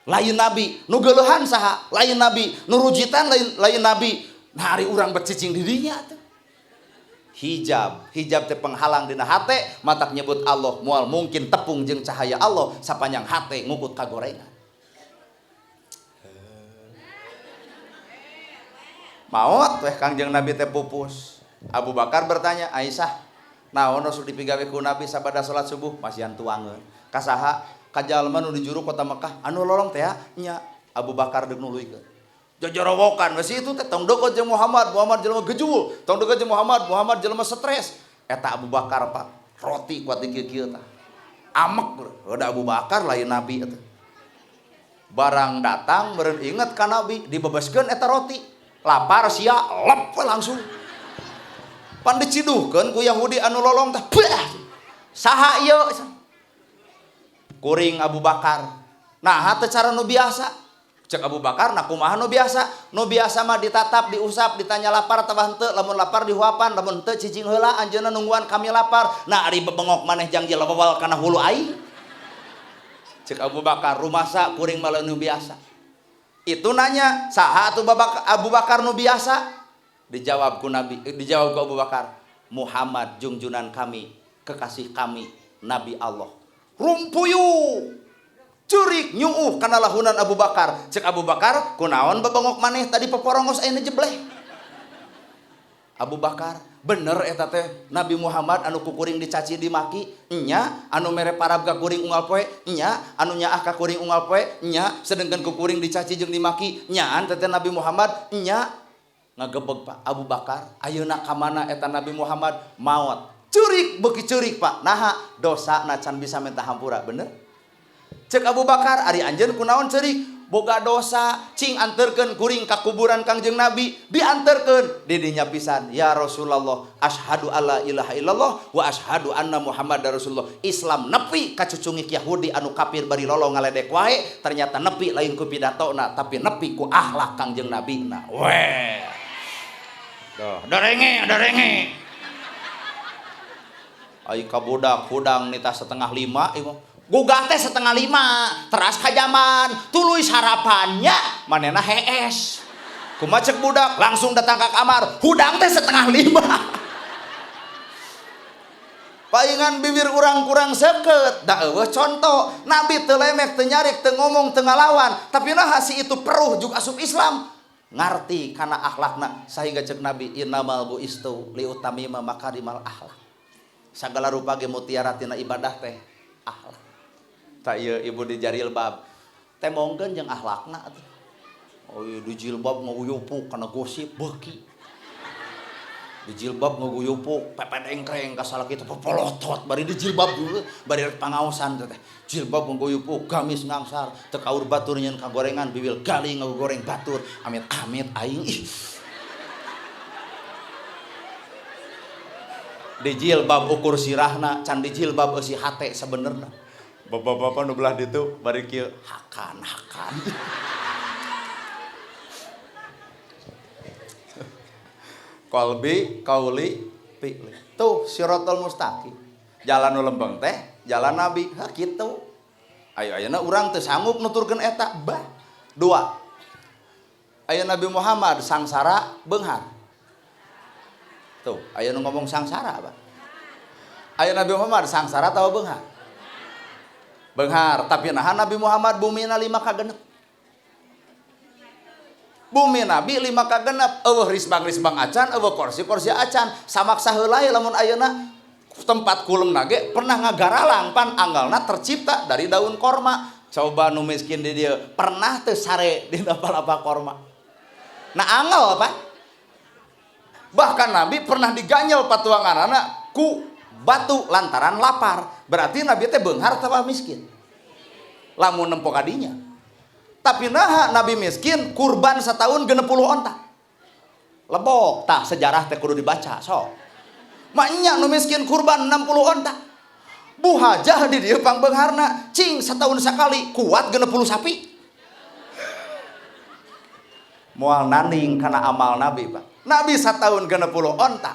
Lain Nabi. Nu geuleuhan saha? Lain Nabi. Nu rujitan lain Nabi. Nah ari urang becicing di dinya teh. Hijab teh penghalang dina hate matak nyebut Allah moal mungkin tepung jeung cahaya Allah sapanjang hate ngukut kagorengan. Maot teh Kangjeng Nabi teh pupus. Abu Bakar bertanya, Aisyah naon sok dipigawe ku Nabi sabada salat subuh masihan tuangeun kasaha ka jalma nu di juru kota Mekah anu lolong teh nya Abu Bakar deuk nuluykeun jojorowokan geus itu teh tong deukeut jeung Muhammad jelema gejul tong deukeut jeung Muhammad jelema stres eta Abu Bakar Pak roti kuat di kieu tah amek udah Abu Bakar lain Nabi eta barang datang beureun inget ka Nabi dibebaskeun eta roti lapar sia lep langsung pan diciduhkeun ku Yahudi anu lolong teh saha ieu kuring Abu Bakar nah teu cara nu biasa cek Abu Bakar nah kumaha nu biasa mah ditatap diusap ditanya lapar tah henteu lamun lapar dihuapan lamun henteu cicing heula anjeunna nungguan kami lapar nah ari bebengok maneh jang jelawal kana hulu aing cek Abu Bakar rumasa kuring mah nu biasa itu nanya saha atuh Abu Bakar nu biasa dijawab ku Abu Bakar Muhammad junjunan kami kekasih kami Nabi Allah rumpuyu curik nyuuh kana lahunan Abu Bakar cek Abu Bakar kunaon bebengok maneh tadi peporongos aya jebleh Abu Bakar bener eta teh Nabi Muhammad anu kukuring dicaci dimaki nya anu mere parab ka kuring unggal poe nya anu nyaah ka kuring unggal poe nya sedengkeun kukuring dicaci jeung dimaki nyaan teh Nabi Muhammad nya ngagebeg Pak Abu Bakar ayeuna ka mana eta Nabi Muhammad maot curik beuki curik Pak naha dosa na can bisa minta hampura bener cek Abu Bakar ari anjeun kunaon curik boga dosa cing anterkeun kuring ka kuburan Kangjeng Nabi dianterkeun di dinya pisan ya Rasulullah asyhadu alla ilaha illallah wa asyhadu anna Muhammadar Rasulullah Islam nepi ka cucungik Yahudi anu kafir bari lolong ngaledek wae ternyata nepi lain ku pidatona tapi nepi ku akhlak Kangjeng Nabi na weh ada renge ai ka budak hudang nita 4:30 ieu gugah teh 4:30 teras ka jaman tuluy sarapannya manehna hees kumaha cek budak langsung datang ka kamar hudang teh 4:30 paingan bibir urang kurang seukeut da eueuh contoh Nabi teu lemek teu nyarik teu ngomong teu ngalawan tapi nah si itu peruh juga asup Islam ngarti kana akhlakna sahingga cek Nabi innamal buistu liutamima makarimal akhlak sagala rupa ge mutiara tina ibadah teh akhlak tak ieu ibu di jilbab teh mongkeun jeung akhlakna atuh oh ieu di jilbab nguyupuk kana gosip beuki di jilbab ngaguyupuk pepedengkreng kasala kitu popolotot bari di jilbab dulu bari rek pangaosan teh jilbab ngaguyupuk gamis ngangsar teu kaur batur nyeun kagorengan bibil galing ngagoreng batur amit amit aing ih di jilbab ukur sirahna can di jilbab eusi hate sabenerna bapak-bapak nu belah ditu bari kieu hakan kolbi kauli pilih tuh siratal mustaqim jalan nu lempeng teh jalan nabi ha kitu ayo ayeuna urang teu sanggup nuturkeun eta bah dua aya Nabi Muhammad sangsara beunghar tuh aya nu ngomong sangsara apa aya Nabi Muhammad sangsara tahu beunghar tapi nahan Nabi Muhammad bumina 5 kagenep bumi Nabi 5 kagenep eueuh risbang acan eueuh kursi acan samaksa heula lamun ayeuna tempat kulemna ge pernah ngagaralang pan anggalna tercipta dari daun korma coba nu miskin di dieu pernah teu sare dina palapa korma nah anggal apa bahkan Nabi pernah diganyel patuanganana ku batu lantaran lapar berarti Nabi teh beunghar teu miskin lamun nempo kadinya tapi naha Nabi miskin kurban setahun 60 onta lebok tah sejarah teh kudu dibaca sok maknya nu miskin kurban 60 onta buhajah di dieu pangbeungharna cing setahun sekali kuat 60 sapi moal nanding kana amal Nabi Pak Nabi setahun 60 onta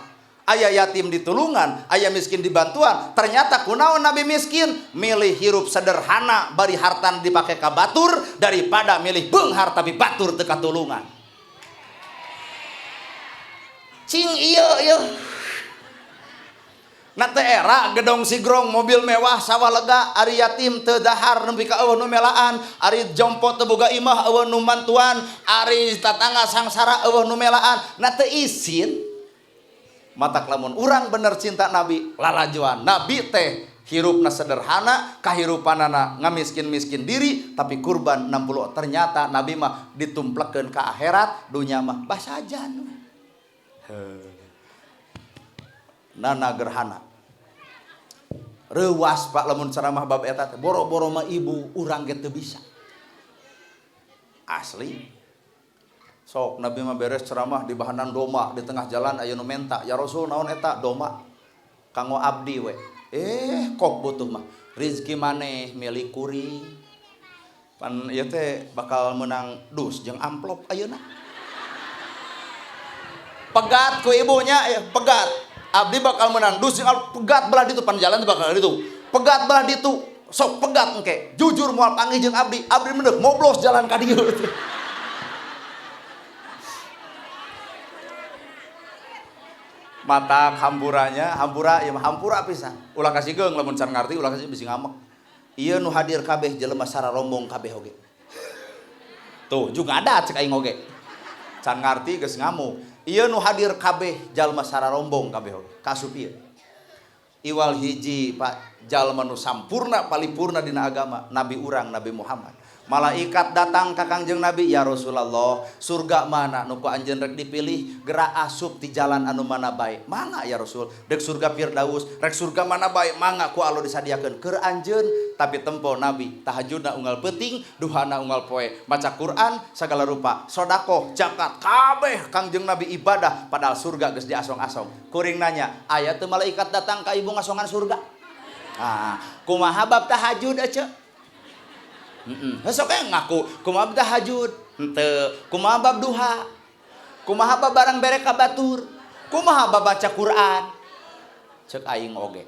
aya yatim di tulungan aya miskin di bantuan ternyata kunaon Nabi miskin milih hirup sederhana bari hartan dipake ka batur daripada milih beunghar tapi batur teu katulungan cing ieu na teh era gedong sigrong mobil mewah sawah lega ari yatim teu dahar nepi ka eueuh nu melaan ari jompo teu boga imah eueuh nu mantuan ari tatangga sangsara eueuh nu melaan na teu isin matak lamun urang bener cinta Nabi lalajuan Nabi teh hirupna sederhana kahirupanana ngamiskin-miskin diri tapi kurban 60 ternyata Nabi mah ditumplekeun ka akhirat dunya mah basajan nana gerhana reuwas Pak lamun ceramah bab eta teh boro-boro mah ibu urang ge teu bisa asli sok Nabi mah beres ceramah di bahanan doma di tengah jalan aya nu menta ya Rasul naon eta doma kanggo abdi we kok butuh mah rezeki maneh milik kuring pan ieu teh bakal menang dus jeung amplop ayeuna pegat ku ibunya pegat abdi bakal menang dus jeung pegat belah ditu pan jalan bakal ditu pegat belah ditu sok pegat engke jujur moal panggih jeung abdi mendek moblos jalan ka dieu mata hampura ya hampura pisan ulah kasihkeun lamun can ngarti ulah kasih bisi ngamek ieu nu hadir kabeh jelema sara rombong kabeh oge tuh juga ada cek aing oge can ngarti geus ngamuk ieu nu hadir kabeh jalma sara rombong kabeh oge kasup ieu iwal hiji Pak jalma nu sampurna paripurna dina agama Nabi urang Nabi Muhammad malaikat datang ka Kangjeng Nabi ya Rasulullah surga mana nu ku anjeun rek dipilih gerak asup ti jalan anu mana bae mangga ya Rasul dek surga Firdaus rek surga mana bae mangga ku Allah disadiakeun keur anjeun tapi tempo Nabi tahajudna unggal peuting duhana unggal poe maca Quran sagala rupa sedekah zakat kabeh Kangjeng Nabi ibadah padahal surga geus diasong-asong kuring nanya aya teu malaikat datang ka ibu ngasongan surga kumaha bab tahajud aca sok ngaku kumaha tahajud henteu kumaha bab duha kumaha bab barang bere ka batur kumaha bab baca Quran cek aing oge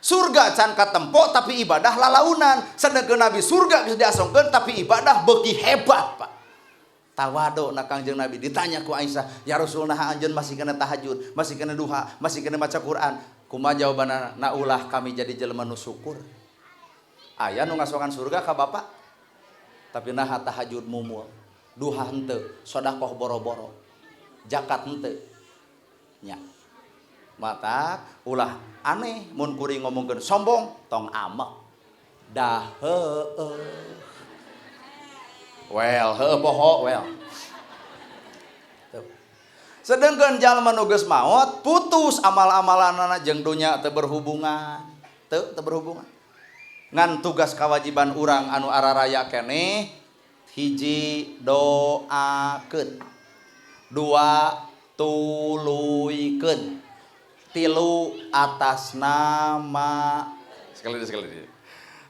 surga can katempo tapi ibadah lalaunan sedengkeun Nabi surga geus diasongkeun tapi ibadah beuki hebat Pak tawado na Kangjeng Nabi ditanya ku Aisyah ya Rasul naha anjeun masih kena tahajud masih kena duha masih kena maca Quran kumaha jawabanna na ulah kami jadi jelema nu syukur aya nu ngasongan surga ka bapak tapi naha tahajud mumul duha henteu sedekah boro-boro zakat henteu nya mata ulah aneh mun kuring ngomongkeun sombong tong amek dah well poho well Sedangkan jalma nu geus maot putus amal-amalanna jeung dunya teu berhubungan. Teu berhubungan. Ngan tugas kewajiban urang anu araraya keneh hiji doakeun. Dua tuluykeun. Tilu atas nama sekali.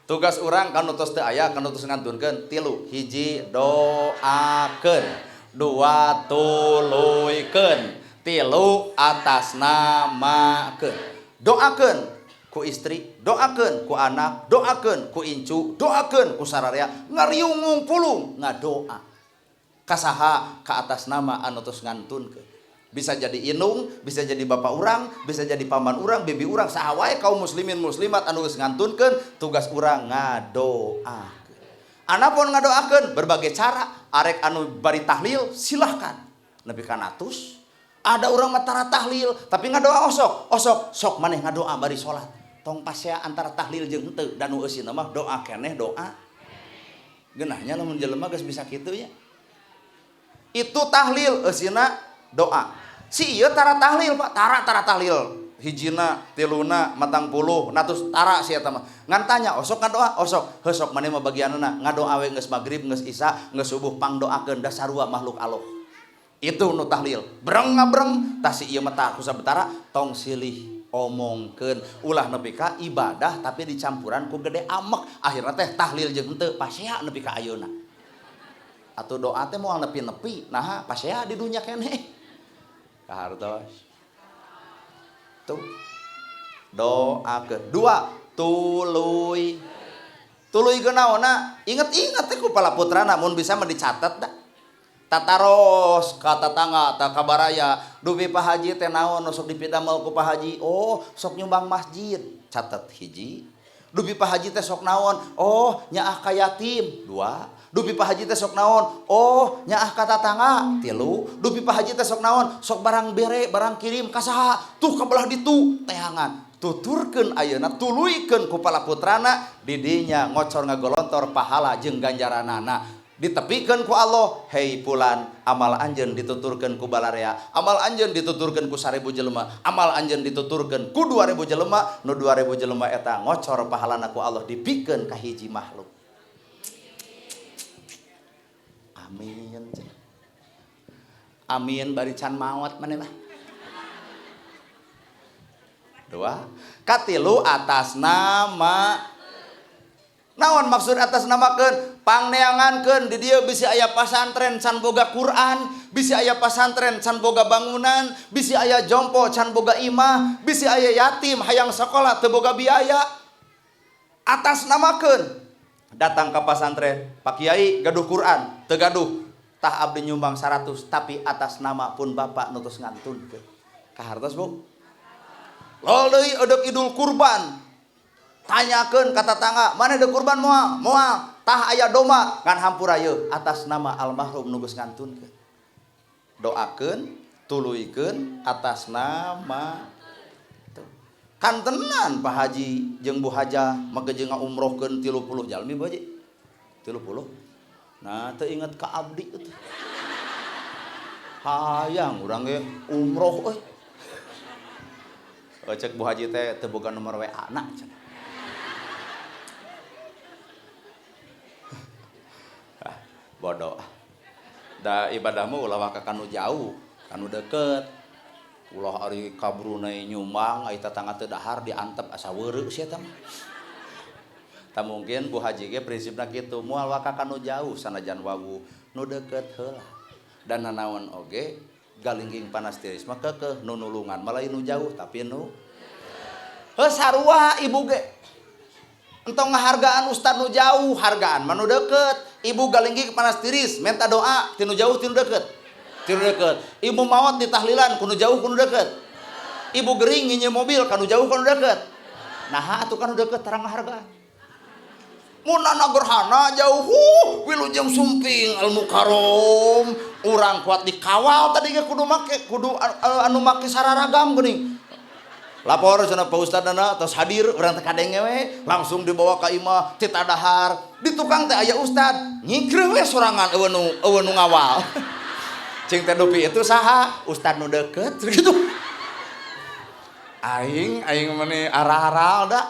Tugas urang kanu tos teu aya kanu tos ngantunkeun. Tilu hiji doakeun. Dua tuluykeun. Tilu atas namakeun. Doakeun ku istri, doakeun ku anak, doakeun ku incu, doakeun ku sararea, ngariung ngungpulung ngadoa. Kasaha ka atas nama anu tos ngantunkeun. Bisa jadi inung, bisa jadi bapak urang, bisa jadi paman urang, bibi urang, saha wae kaum muslimin muslimat anu geus ngantunkeun, tugas urang ngadoa. Anapun ngadoakeun berbagai cara, arek anu bari tahlil silahkan. Nepi ka 100. Ada urang mah tara tahlil tapi ngadoa osok sok maneh ngadoa bari salat. Tong pasea antara tahlil jeung henteu dan nu eusina mah doa keneh doa. Geunahnya lamun jelema geus bisa kitu nya. Itu tahlil eusina doa. Si ieu tara tahlil Pak, tara tahlil. Hijina, tiluna, 40, 100 tara si eta mah. Ngan tanya, osok ngadoa, osok. Heuh sok maneh mah bagianna ngadoa we geus magrib, geus isya, geus subuh pangdoakeun da sarua makhluk Allah. Itu nu tahlil. Breng ngabreng tah si ieu mah tah kusabetara tong silih omongkeun ulah nepi ka ibadah tapi dicampuran ku gede amek. Akhirna teh tahlil jeung henteu pasea nepi ka ayeuna. Atuh doa teh moal nepi-nepi, nah pasea di dunya keneh. Kahartos. Tuh doa kedua tuluy genaona inget teh ku pala putrana mun bisa mah dicatat da tataros ka tatangga ta kabaraya dupi Pak Haji teh naon sok dipidamel ku Pak Haji oh sok nyumbang masjid catat hiji dupi Pak Haji teh sok naon oh nyaah ka yatim dua dupi Pak Haji teh sok naon oh nyaah ka tatangga tilu dupi Pak Haji teh sok naon sok barang bere barang kirim ka saha tuh kabelah ditu teangan tuturkeun ayeuna tuluykeun ku pala putrana di dinya ngocor ngagolontor pahala jeung ganjaranana ditepikeun ku Allah hei pulan amal anjeun dituturkeun ku balarea amal anjeun dituturkeun ku 1000 jelema amal anjeun dituturkeun ku 2000 jelema nu 2000 jelema eta ngocor pahalana ku Allah dipikeun ka hiji makhluk. Amin. Amin bari can maot maneh mah. Dua, katilu atas nama. Naon maksud atas namakeun? Pangneangankeun di dieu bisi aya pasantren can boga Quran, bisi aya pasantren can boga bangunan, bisi aya jompo can boga imah, bisi aya yatim hayang sakola teu boga biaya. Atas namakeun. Datang ke pasantren, Pak Kiai gaduh Quran, teu gaduh. Tah abdi nyumbang 100 tapi atas nama pun Bapak nutus ngantunkeun. Kahartos Bu? Lol deui eudeuh Idul Kurban. Tanyakeun ka tatangga, "Mana ada kurban moal?" "Moal." "Tah aya domba." Ngan hampura yeuh atas nama almarhum nu geus ngantunkeun. Doakeun, tuluykeun atas nama kan tenan Pak Haji jeung Bu Hajah mage jeung ngumrohkeun 30 jalmi Bu Haji. 30. Nah, teu inget ka abdi teh. Hayang urang ge umroh euy. Cek Bu Haji teh teu boga nomor WA na cenah. Bodoh. Da ibadahmu ulah waka kanu jauh, kanu deket. Ulah ari ka Brunei nyumbang ai tatangga teu dahar diantep asa weureu sia eta mah. Tak mungkin Bu Haji ge prinsipna kitu, moal waka kanu jauh sanajan wawu nu deket heula. Dan nanaon oge galingging panas tiris mah keukeuh nu nulungan malah nu jauh tapi nu heuh sarua ibu ge entong ngahargaan ustad nu jauh hargaan mah nu deket. Ibu galingging panas tiris minta doa tinu jauh tinu deket. Tinu deket. Ibu maot di tahlilan kudu jauh kudu deket. Ibu gering nginye mobil kanu jauh kanu deket. Nah atuh kanu deket tarang ngahargaan. Mun anak gerhana jauh wilujeng sumping al mukarrom urang kuat dikawal tadi ge kudu make kudu anu make sararagam geuning. Lapor cenah Pak Ustadana tos hadir urang teh kadenge we langsung dibawa ka imah ti tadahar di tukang teh aya ustad nyikreuh we sorangan eueun nu ngawal. Cing teh dupi itu saha ustad nu deket gitu. Aing meni arah-arah da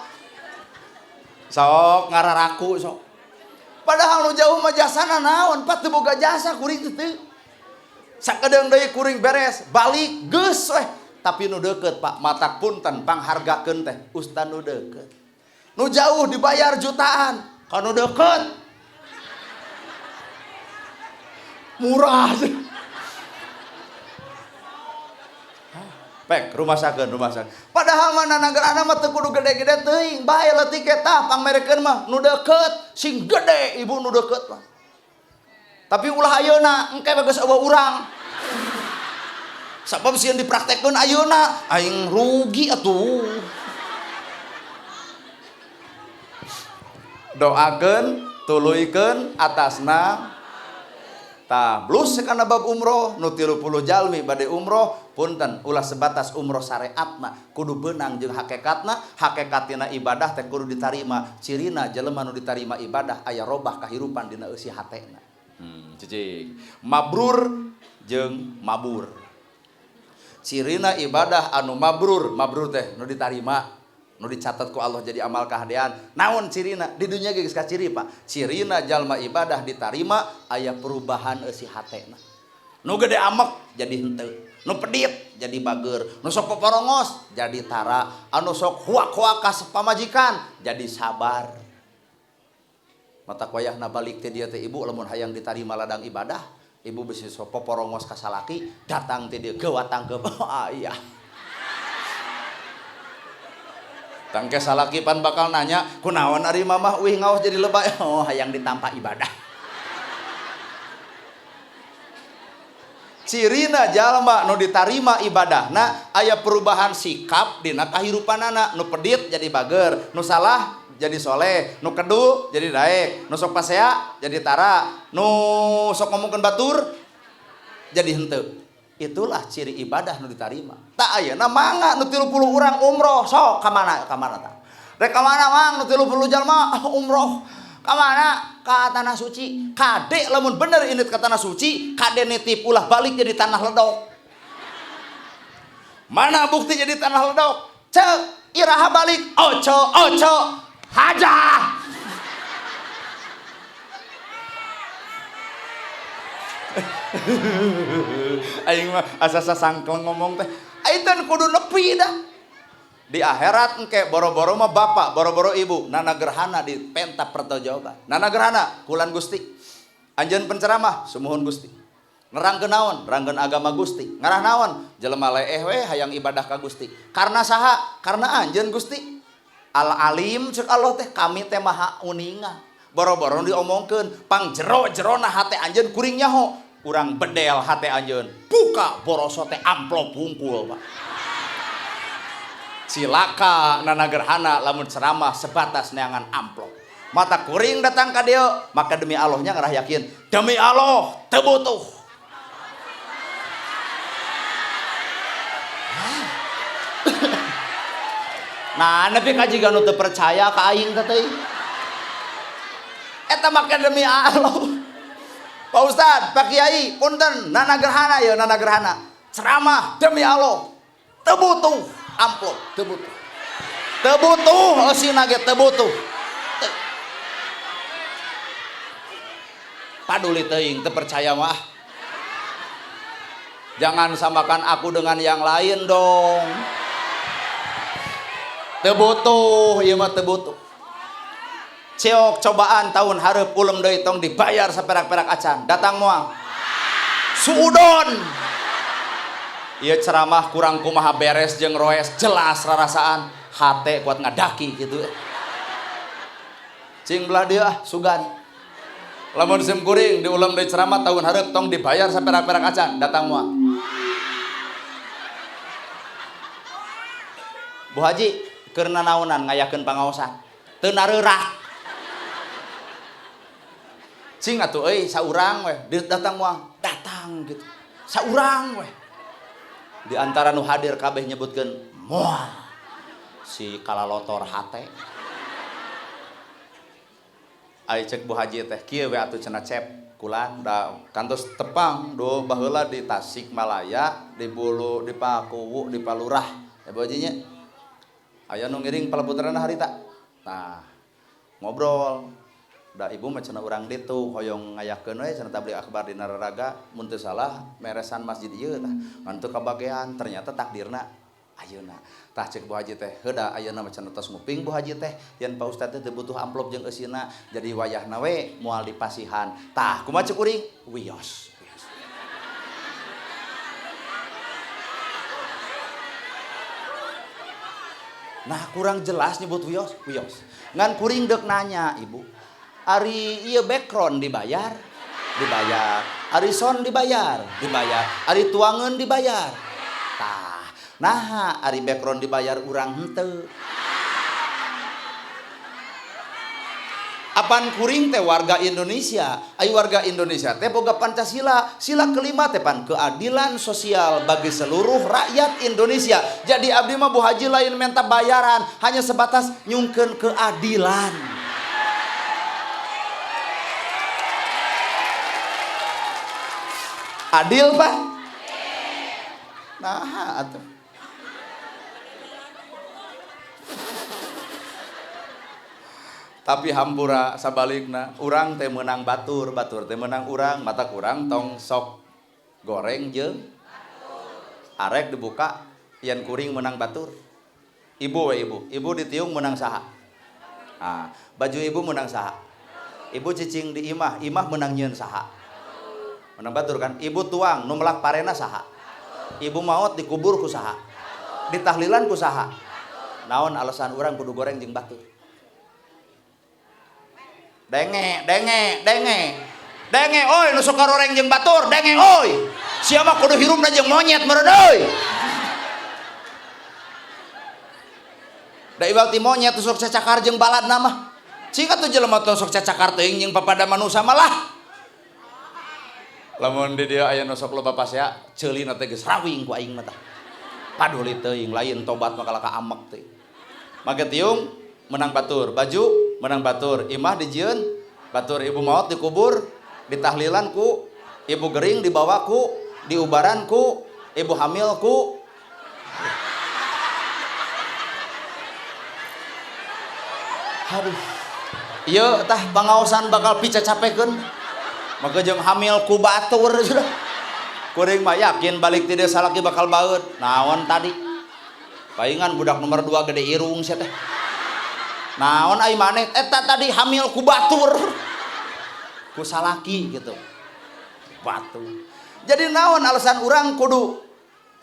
sok ngararaku sok. Padahal nu jauh mah jasana naon pat teu boga jasa kuring teu. Sakedeung deui kuring beres balik geus weh. Tapi nu deket Pak matak punten panghargakeun teh ustad nu deket. Nu jauh dibayar jutaan, ka nu deket murah. Pek rumah sakit. Padahal mana nagara mah teu kudu gede-gede teuing, bae leutik eta pangmerekeun mah nu deket sing gede ibu nu deket mah. Tapi ulah ayeuna engke bagus eueuh urang. Sabab sieun dipraktekkeun ayeuna aing rugi atuh. Doakeun, tuluykeun atasna tah blus kana bab umroh nu 30 jalmi bade umroh punten ulah sebatas umroh syariat mah kudu beunang jeung hakikatna. Hakikatina ibadah teh kudu ditarima, cirina jelema nu ditarima ibadah aya robah kahirupan dina eusi hatena. Cicing mabrur jeung mabur. Cirina ibadah anu mabrur teh nu ditarima, nu dicatat ku Allah jadi amal kahadean. Naon cirina? Di dunia ge geus kaciri Pak. Cirina jalma ibadah ditarima aya perubahan eusi hatena. Nu gede amek jadi henteu, nu pedit jadi bager, nu sok poporongos jadi tara, anu sok huak-huak ka pamajikan jadi sabar. Mata wayahna balik teh dieu teh ibu lamun hayang ditarima ladang ibadah, ibu bisi sok poporongos ka salaki, datang teh dieu gewatang ke iya. Tangke salaki pan bakal nanya, kunaon ari mamah euy ngaos jadi lebay? Oh, hayang ditampa ibadah. Cirina jalma nu ditarima ibadahna aya perubahan sikap dina kahirupanana, nu pedit jadi bager, nu salah jadi soleh, nu kedu jadi daek, nu sok pasea jadi tara, nu sok ngomongkeun batur jadi henteu. Itulah ciri ibadah nu ditarima. Tak ayeuna mangga nu 30 urang umroh, sok ka mana tah? Rek ka mana mang nu 30 jalma umroh? Ka mana? Ka tanah suci. Kade lamun bener init ka tanah suci, kade nitip ulah balik jadi tanah ledok. Mana bukti jadi tanah ledok? Cek iraha balik, oco haja. Aing mah asa sasangkel ngomong teh. Ayeuna kudu nepi dah. Di akhirat engke boro-boro mah bapak, boro-boro ibu, nana gerhana di pentap pertojoban. Nana gerhana kulan Gusti. Anjeun penceramah sumuhun Gusti. Nerangkeun naon? Nerangkeun agama Gusti. Ngarah naon? Jelema leeh we hayang ibadah ka Gusti. Karena saha? Karena anjeun Gusti. Al alim ceuk Allah teh kami teh maha uninga. Boro-boro diomongkeun pangjero-jerona hate anjeun kuring nyaho. Urang bedel hate anjeun. Buka boroso teh amplop hungkul, Pak. Silaka nana gerhana lamun ceramah sebatas neangan amplop. Mata kuring datang ka dieu, maka demi Allahnya ngarah yakin, demi Allah teu butuh. Nah, nepi ka jiga nu teu percaya ka aing teh teuing. Eta maka demi Allah. Pak Ustad, Pak Kiai, punten nana gerhana ya nana gerhana. Ceramah demi Allah teu butuh amplop, teu butuh eusina ge teu butuh. Paduli teuing teu percaya mah. Jangan samakan aku dengan yang lain dong. Teu butuh, ieu mah teu butuh. Ceok cobaan tahun hareup ulem deui tong dibayar saperak-perak acan. Datang moal. Suudon. Ieu ceramah kurang kumaha beres jeung roes jelas rarasaan hate kuat ngadaki gitu. Cing belah dia sugan. Lamun sim kuring diulang deui ceramah tahun hareup tong dibayar saperak-perak acan. Datang moal. Bu Haji keur nanaonan ngayakeun pangaosan. Teu nareurah. Cing atuh euy saurang we datang moal. Datang gitu. Saurang we. Di antara nu hadir kabeh nyebutkeun moal. Si kalalotor hate. Ai cek Bu Haji teh kieu we atuh cenah cep kulan da kantos tepang do baheula di Tasikmalaya, di Bulu, di Pakuwu, di Palurah ya bajinya aya nu ngiring palebuteranna harita. Nah ngobrol da ibu mah cenah urang ditu hoyong ngayakeun we cenah tabligh akbar di Nararaga mun teu salah meresan masjid ieu tah ngan teu kabagean ternyata takdirna ayeuna tah cek Bu Haji teh heuda ayeuna mah cenah tos nguping Bu Haji teh yen Pak Ustad teh butuh amplop jeung eusina jadi wayahna we moal dipasihan tah kumaha cek kuring wios. Nah kurang jelas nyebut wios ngan kuring deuk nanya ibu ari ieu background dibayar ari sound dibayar ari tuangan dibayar tah nah ari background dibayar urang henteu apan kuring teh warga Indonesia ai warga Indonesia teh boga Pancasila sila kelima teh pan keadilan sosial bagi seluruh rakyat Indonesia jadi abdi mah Bu Haji lain minta bayaran hanya sebatas nyungkeun keadilan. Adil Pak? Nah atuh tapi hampura sabalikna urang teh meunang batur teh meunang urang mata kurang tong sok goreng jeung arek dibuka yen kuring meunang batur ibu ditiung meunang saha baju ibu meunang saha ibu cicing di imah meunang nyieun saha meunang batur kan ibu tuang nu melak parena saha ibu maot dikubur ku saha ditahlilan ku saha naon alasan urang kudu goreng jeung batur denge oi nu suka goreng jeung batur denge oi sia mah kudu hirupna jeung monyet meureun euy da iwal ti monyet sok cacakar jeung baladna mah cing atuh jelema teh sok cacakar teuing jeung papada manusia mah lah lamun di dieu aya nu sok loba pasea ceulina teh geus rawing ku aing mah tah paduli teuing lain tobat mah kalaka amek teh make tiung menang batur baju menang batur imah dijieun batur ibu maot dikubur ditahlilan ku ibu gering dibawa ku diubaran ku ibu hamil ku aduh ieu tah pangaosan bakal picacapekeun maka jeung hamil ku batur sudah kuring mah yakin balik ti dieu salaki bakal baeud naon tadi paingan budak nomor 2 gede irung sia teh naon ai maneh eta tadi hamil ku batur ku salaki gitu batur jadi naon alasan urang kudu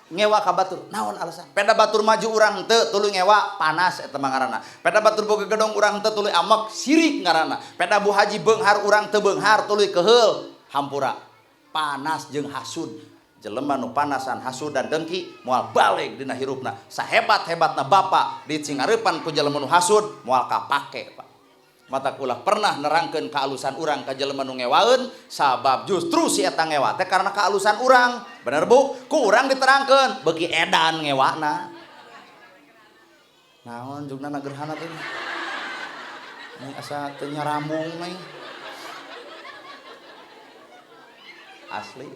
ngewa ka batur naon alasan peda batur maju urang teu tuluy ngewa panas eta mah ngaranna peda batur boga gedong urang teu tuluy amek sirik ngaranna peda Bu Haji beunghar urang teu beunghar tuluy keheul hampura panas jeung hasud jelema nu panasan hasud dan dengki moal balik dina hirupna sahebat-hebatna bapa dicingareupan ku jelema nu hasud moal kapake Pak mata ulah pernah nerangkeun kaalusan urang ka jelema nu ngewaeun sabab justru si eta ngewa teh karena kaalusan urang bener Bu ku urang diterangkeun beuki edan ngewana naon jugna nagerhana teh ini asa teu nyarambung nih asli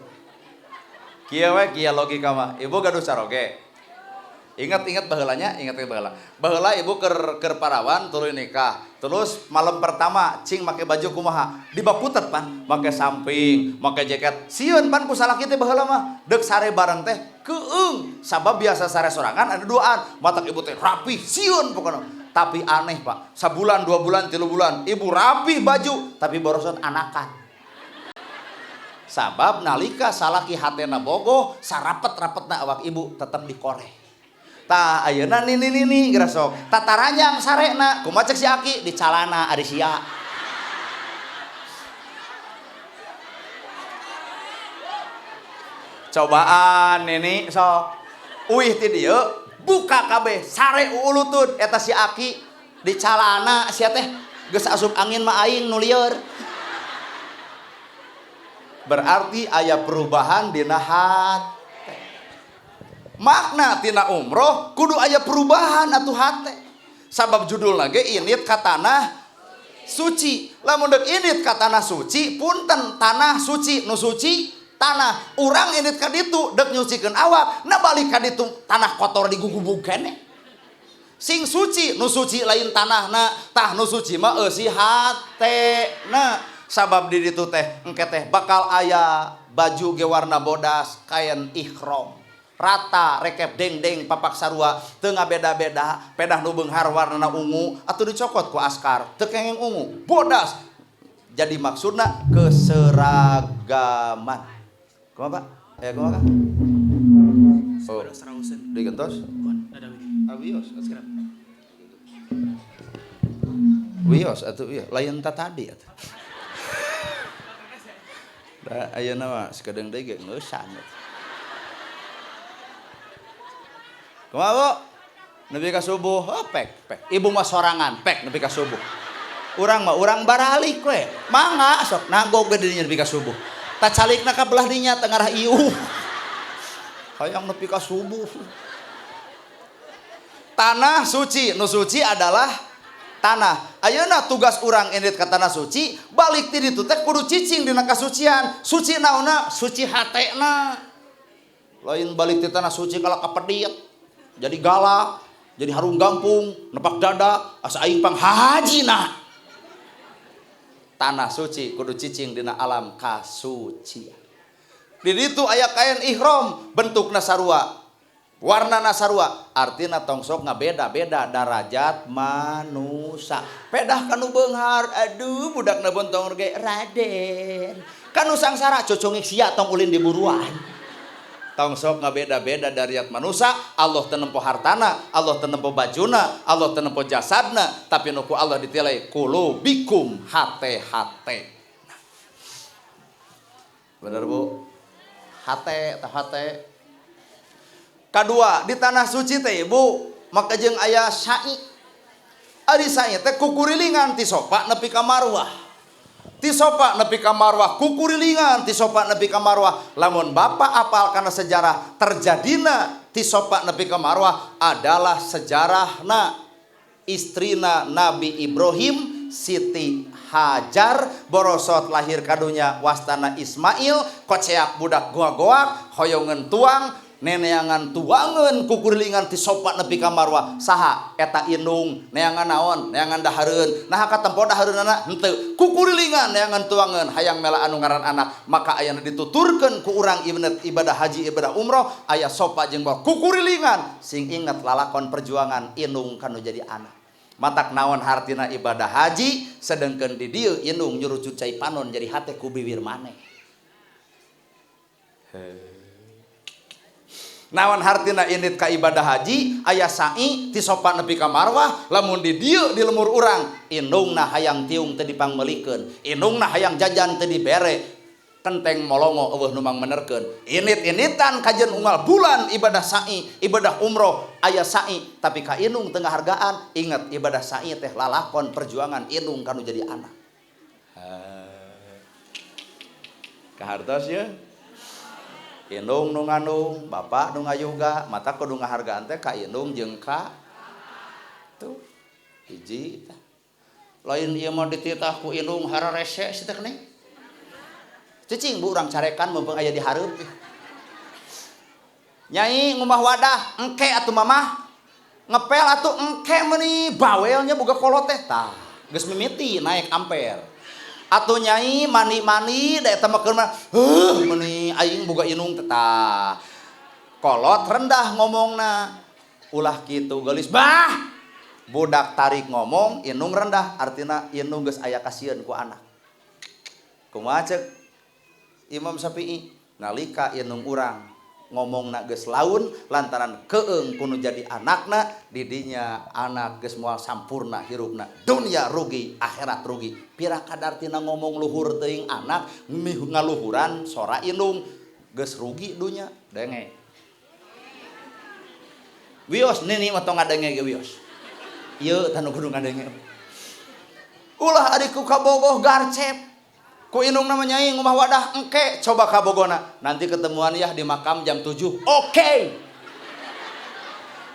kieu we kieu logika mah ibu gaduh saroge ingat baheulanya baheula ibu keur parawan tuluy nikah terus malam pertama cing make baju kumaha dibaputet pan make samping make jaket sieun pan ku salaki teh baheula mah deuk sare bareng teh keueung sabab biasa sare sorangan ada duaan matak ibu teh rapih sieun pokona tapi aneh Pak sabulan 2 bulan 3 bulan ibu rapih baju tapi borosan anakan sabab nalika salaki hatena bogoh sarapet-rapetna awak ibu tetep dikoreh tah ayeuna nini geura sok tataranjang sarena kumaha cek si Aki di calana ari sia cobaan nini sok uih ti dieu buka kabeh sare ulutut eta si Aki di calana sia teh geus asup angin mah aing nu lieur berarti aya perubahan dina hate makna tina umroh kudu aya perubahan atuh hate sabab judul lagi init ka tanah suci. Lamun dek indit ka tanah suci punten tanah suci nu suci tanah urang indit ka ditu dek nyucikeun awak na balik ka ditu tanah kotor digugubug keneh. Sing suci nu suci lain tanahna tah nu suci mah eusi hatena. Sabab di ditu teh engke teh bakal aya baju ge warna bodas kain ihram rata rekep deng-deng papak sarua teu ngabeda-beda pedah nu beunghar warnana ungu atuh dicokot ku askar teu kenging ungu bodas jadi maksudna keseragaman. Kumaha Pak? Kumaha? Oh, digentos? Wios, wios atuh ieu lain ta tadi atuh. Da ayeuna mah sakadeng deui ge ngeusan. Kumaha Bu? Nepi ka subuh, pek. Ibu mah sorangan, pek nepi ka subuh. Urang mah urang baralik we. Mangga sok nagog ge dinya nepi ka subuh. Ta calikna ka belah dinya teu ngarah ieuh. Hayang nepi ka subuh. Tanah suci, nu suci adalah tanah. Ayeuna tugas urang indit ka tanah suci, balik ti ditu teh kudu cicing dina kasucian. Suci naonna? Suci hatena. Lain balik ti tanah suci kala kapediet. Jadi galak, jadi harung gampung, nepak dada, asa aing pang hajina. Tanah suci kudu cicing dina alam kasucian. Di ditu aya kain ihram bentukna sarua. Warnana sarua, artina tongsok ngabeda-beda derajat manusia. Pedah kanu beunghar, aduh budakna bontong ge Raden. Kanu sangsara cocongik sia tong ulin di buruan. Tongsok ngabeda-beda derajat manusia. Allah teu nempo hartana, Allah teu nempo bajuna, Allah teu nempo jasadna, tapi nu ku Allah ditilai qulubikum hate-hate. Bener Bu? Hate tah hate. Kadua di tanah suci teh Bu maka jeung aya sa'i. Ari sa'i teh kukurilingan ti sopa nepi ka marwah. Ti sopa nepi ka marwah kukurilingan ti sopa nepi ka marwah. Lamun Bapak apal kana sejarah terjadina ti sopa nepi ka marwah adalah sejarahna istrina Nabi Ibrahim Siti Hajar borosot lahir kadunya wastana Ismail koceak budak goak-goak hoyongeun tuang neneangan tuangan kukurilingan ti sopa nepi ka marwah saha eta indung neangan naon neangan dahareun nah ka tempo dahareunana henteu kukurilingan neangan tuangan hayang mela anu ngaran anak maka aya dituturkeun ku urang ibadah haji ibadah umroh aya sopa jeung bawa kukurilingan sing inget lalakon perjuangan indung kanu jadi anak matak naon hartina ibadah haji sedengkeun di dieu indung nyuruh cucai panon jadi hate ku bibir maneh. Nawan hartina indit ka ibadah haji aya sa'i ti sopa nepi ka marwah lamun di dieu di lemur urang indungna hayang tiung teu dipangmelikeun indungna hayang jajan teu dibere kenteng molongo eueuh nu mangmenerkeun init-initan kajen unggal bulan ibadah sa'i ibadah umroh aya sa'i tapi ka indung teu ngahargaan inget ibadah sa'i teh lalakon perjuangan indung kanu jadi anak. Kahartos ya indung nu ngandung bapak nu ngayuga mata kudu ngahargaan teh ka indung jeung ka tuh hiji lain ieu mah dititah ku indung hararese situ keneh cicing bu urang carekan mumpung aya di hareup nyai ngumah wadah engke atuh mamah ngepel atuh engke meuni bawelnya boga kolot teh tah geus mimiti naik ampere. Atuh nyai mani-mani da eta mah keur mah meuni aing boga indung teh tah kolot rendah ngomongna ulah kitu geulis bah budak tarik ngomong indung rendah artina indung geus aya kasieun ku anak. Kumaha ceuk Imam Syafi'i nalika indung urang ngomongna geus laun lantaran keung kudu jadi anakna di dinya anak geus moal sampurna hirupna dunia rugi akhirat rugi pira kadar tina ngomong luhur teuing anak ngaluhuran sora indung geus rugi dunya denge wios nini mah tong ngadenge ge wios ieu tanu kudu ngadenge ulah ari ku kabogoh garcep ku indung nama nyai ngumah wadah engke coba kabogona nanti ketemuan ya di makam jam 7 oke.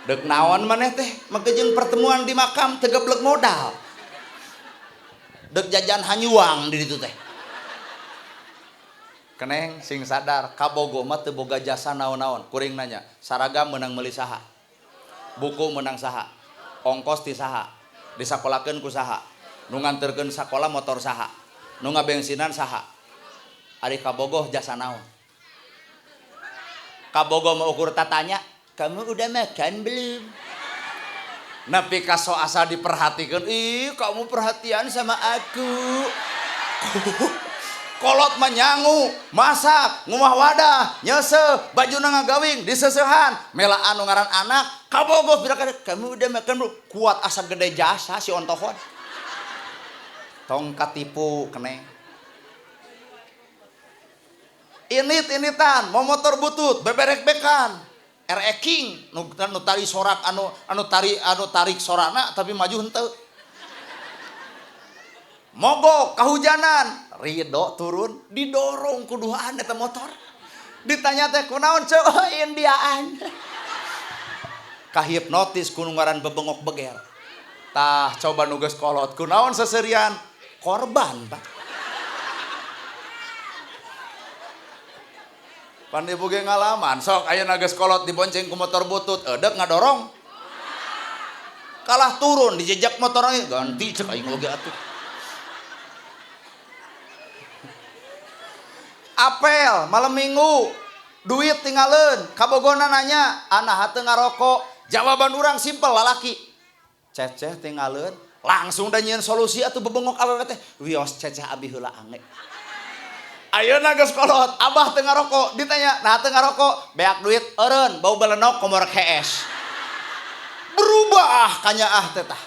Dek naon maneh teh make jeung pertemuan di makam teu geblek modal dek jajan hanyuang di ditu teh. Keneng sing sadar kabogo mah teu boga jasa naon-naon. Kuring nanya, saragam menang meuli saha? Buku menang saha? Ongkos ti saha? Disakolakeun ku saha? Nu nganterkeun sakola motor saha? Nu ngabensinan saha? Ari kabogoh jasa naon? Kabogoh mau ukur tatanya, kamu udah makan belum? Napi kaso asa diperhatikan, ih kamu perhatian sama aku. Kolot menyangu, masak, ngumah wadah, nyese, baju ngagawing, diseusehan, mela anu ngaran anak, kabogoh birakan, kamu udah makan belum? Kuat asa gede jasa si ontohon. Tong katipu keneng. Init-initan, mau motor butut, beberek-bekan, RE King, nu tari sorak anu tarik sorana tapi maju henteu. Mogok kahujanan, ridho turun, didorong kuduaan eta motor. Ditanya teh kunaon ceu? Oh, Indiaan. Kahipnotis ku ngaran bebengok beger. Tah coba nugas kolot kunaon seserian? Korban, Pak. Pandi boge ngalaman, sok aya nages kolot dibonceng ku motor butut, edek ngadorong. Kalah turun dijejak motornya ganti cek aing oge atuh. Apel malam minggu duit tinggalin kabogona nanya anak hate ngarokok jawaban orang simpel lalaki ceceh tinggalin langsung da nyieun solusi atuh bebengok awewe teh wios ceceh abi heula ange ayeuna geus kolot abah teu ngarokok ditanya nah teu ngarokok beak duit eureun bau belenok komor KS berubah kanyaah teh tah.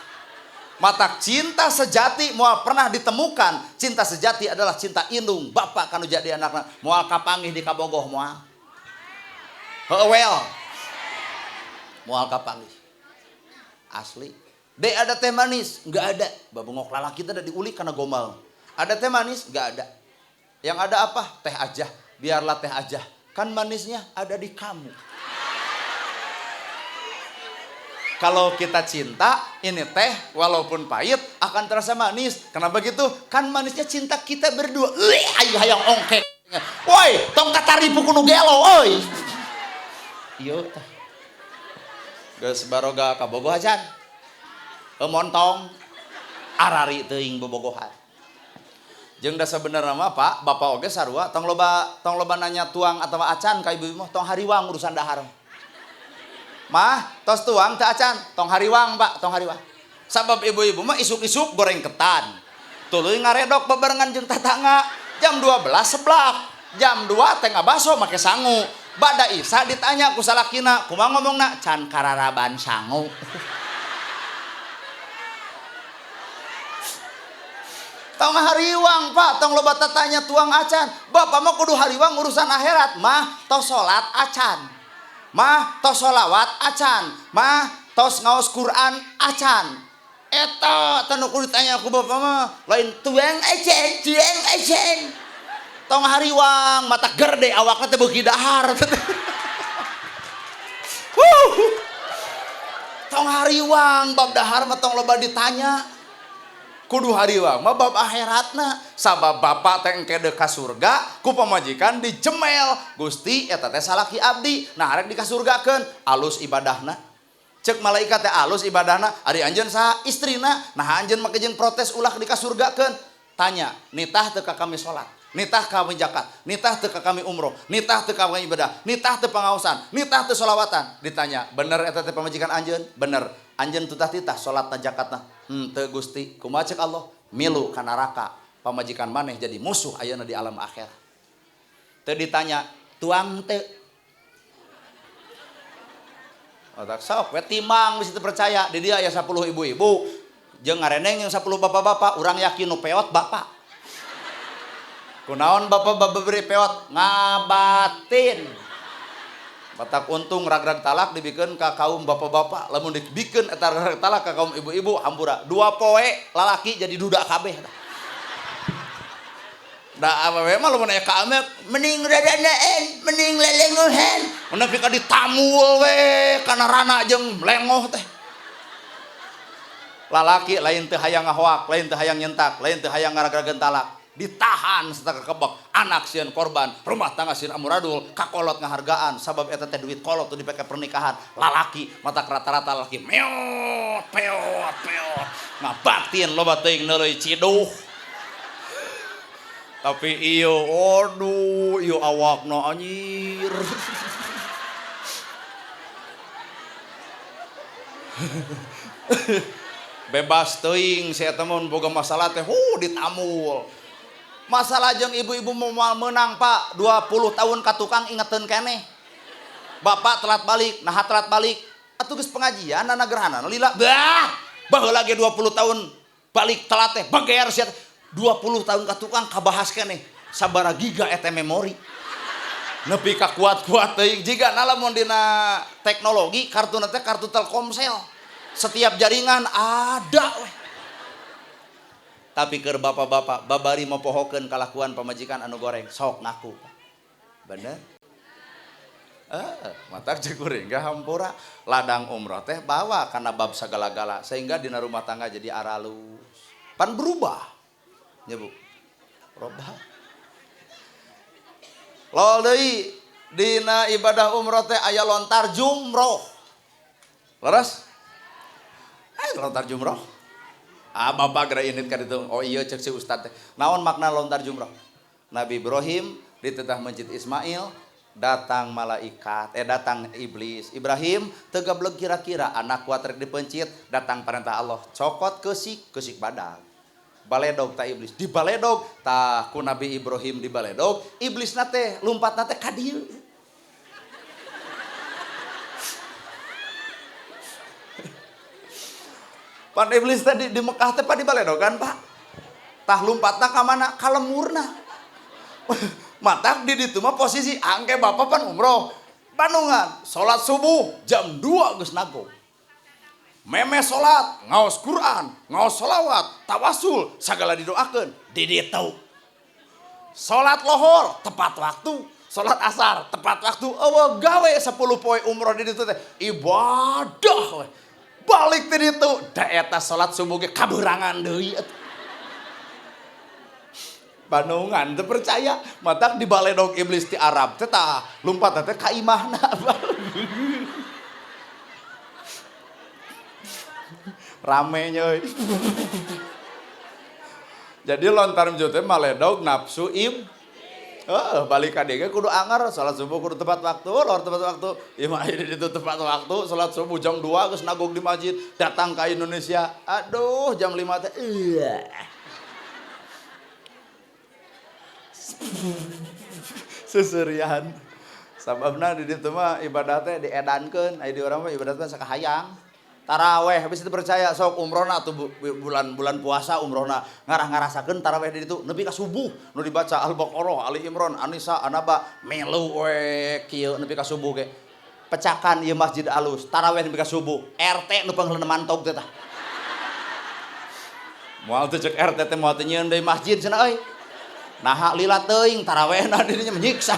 Mata cinta sejati moal pernah ditemukan. Cinta sejati adalah cinta indung bapak kanu jadi anakna moal kapanggih di kabogoh moal. Heuwel. Moal kapanggih. Asli. De ada teh manis, enggak ada. Babengok lalaki teh da diulik karena gombal. Ada teh manis, enggak ada. Yang ada apa? Teh aja. Biarlah teh aja. Kan manisnya ada di kamu. Kalau kita cinta, ini teh walaupun pahit akan terasa manis. Kenapa gitu? Kan manisnya cinta kita berdua. Ayo hayang ongkek. Woi, tong kataripu kudu gelo, oi. Ieu teh. Geus baroga kabogoh ajan. Montong arari teuing bobogohan. Jeung da sabenerna mah Pak, Bapak oge sarua tong loba nanya tuang atau acan ka ibu mah tong hariwang urusan dahar. Mah, tos tuang teu acan, tong hariwang Pak, tong hariwang. Sabab ibu-ibu mah isuk-isuk goreng ketan. Tuluy ngaredok bebarengan jeung tatangga. Jam 12 seblak. Jam 2 teh ngabaso make sangu. Bada Isa ditanya ku salakina, kumaha ngomongna? Can kararaban sangu. Tong hariwang Pak, tong loba tatanya tuang acan. Bapak mah kudu hariwang urusan akhirat, mah tos salat acan. Mah tos sholawat acan, mah tos ngaos Quran acan. Eta tanu kudu ditanya ku bapak mah lain tuang ecen. Tong hariwang mata gerde awakna teh beuki dahar. Tong hariwang bab dahar mah tong loba ditanya. Kudu hariwang mah bab akhiratna sabab bapak teh engke deuk ka surga ku pamajikan dijemel Gusti eta teh salaki abdi nah arek dikasurgakeun alus ibadahna ceuk malaikat teh alus ibadahna ari anjeun saha istrina nah anjeun make jeung protes ulah dikasurgakeun tanya nitah teu ka kami salat nitah kami zakat nitah teu ka kami umroh nitah teu ka kami ibadah nitah teu pangaosan nitah teu sholawatan ditanya bener eta teh pamajikan anjeun bener anjeun tutah-titah salatna zakatna teu Gusti kumaha ceuk Allah milu ka neraka pamajikan maneh jadi musuh ayeuna di alam akhirat teu ditanya tuang teu otak sok we timang geus teu percaya di dieu aya 10 ibu-ibu jeung ngareneng yang 10 bapak-bapak urang yakin nu peot bapak kunaon bapak-bapak beri peot ngabatin batak untung rag-rag talak dibikeun ka kaum bapak-bapak lamun dibikeun eta rag talak ka kaum ibu-ibu hampura 2 poe lalaki jadi duda kabeh da awewe mah lamun aya ka amek mending radanaen mending lelenguhan mun nepi ka ditamul we kana rana jeung lengoh teh lalaki lain teu hayang ngahoak, lain teu hayang nyentak, lain teu hayang ngaragagen talak, ditahan serta kekebek, anak sieun korban, rumah tangga sieun amuradul, kakolot ngahargaan, sabab eta teh duit kolot tuh dipake pernikahan. Lalaki mata rata-rata lalaki meot peot peot ngabatin loba teuing neuleui ciduh. Tapi iyo, aduh, iyo awakna anjir. Bebas teuing saya temun boga masalah teh ditamul. Masalah jeung ibu-ibu mau menang Pak 20 tahun ka tukang ingeteun keneh. Bapak telat balik, nah telat balik. Atuh geus pengajian na gerhana lila. Baheula ge 20 tahun balik telat teh bageer sia 20 tahun ka tukang kabahas keneh sabaraha giga eta memori. Nepi ka kuat-kuat teuing jiga lamun dina teknologi kartuna teh kartu Telkomsel. Setiap jaringan ada weh. Tapi keur bapak-bapak babari mopohokeun kalakuan pamajikan anu goreng sok ngaku. Bener? Matak jeung kuring gak hampura ladang umroh teh bawa kana bab sagala-gala sehingga dina rumah tangga jadi aralus. Pan berubah. Ya Bu. Robah. Lol deui dina ibadah umroh teh aya lontar jumroh. Leres? Lontar jumroh. Bapak geura init ka ditu. Oh iya cek si ustad teh. Naon makna lontar jumroh? Nabi Ibrahim di tengah Masjid Ismail datang malaikat, datang iblis. Ibrahim teu gablek kira-kira anak kuat rek dipencit, datang perintah Allah. Cokot keusik badag. Baledog ta iblis di baledog tah ku Nabi Ibrahim di baledog iblis nate lumpat nate ka dieu. Pan iblis tadi di Mekah teh di baledog kan Pak. Tah lumpatna ka mana? Ka lemurna. Matak di ditu mah posisi angke bapak pan umroh. Bandungan salat subuh jam 2 geus nagong. Meme salat, ngaos Quran, ngaos selawat, tawasul, sagala didoakeun di ditu. Salat lohor tepat waktu, salat asar tepat waktu. Eueuh gawe 10 poe umroh di ditu teh ibadah we. Balik ti ditu, da eta salat subuh ge kaberangan deui atuh. Bandungan teu percaya, matak di baledog iblis ti Arab teh tah lumpat teh ka imahna. Ramenya jadi lontar jute maledog nafsu balik ka dieu kudu anger salat subuh kudu tepat waktu lor tepat waktu imah itu tepat waktu salat subuh jam 2 geus nagog di masjid datang ka Indonesia aduh jam 5 teh seserian sababna di ditu mah ibadah teh diedankeun aya di urang mah ibadah teh sakahayang taraweh habis itu percaya sok umrohna atau bulan puasa umrohna ngarah-ngarasakeun taraweh di ditu nepi ka subuh nu dibaca Al-Baqarah, Ali Imran, An-Nisa, An-Naba melu we kieu nepi ka subuh ge. Pecakan ieu masjid alus taraweh nepi ka subuh RT nu panggeuleuna mantog teh tah. Moal teh cek RT teh moal teh nyieun deui masjid cenah euy. Naha lila teuing tarawehna di dinya menyiksa.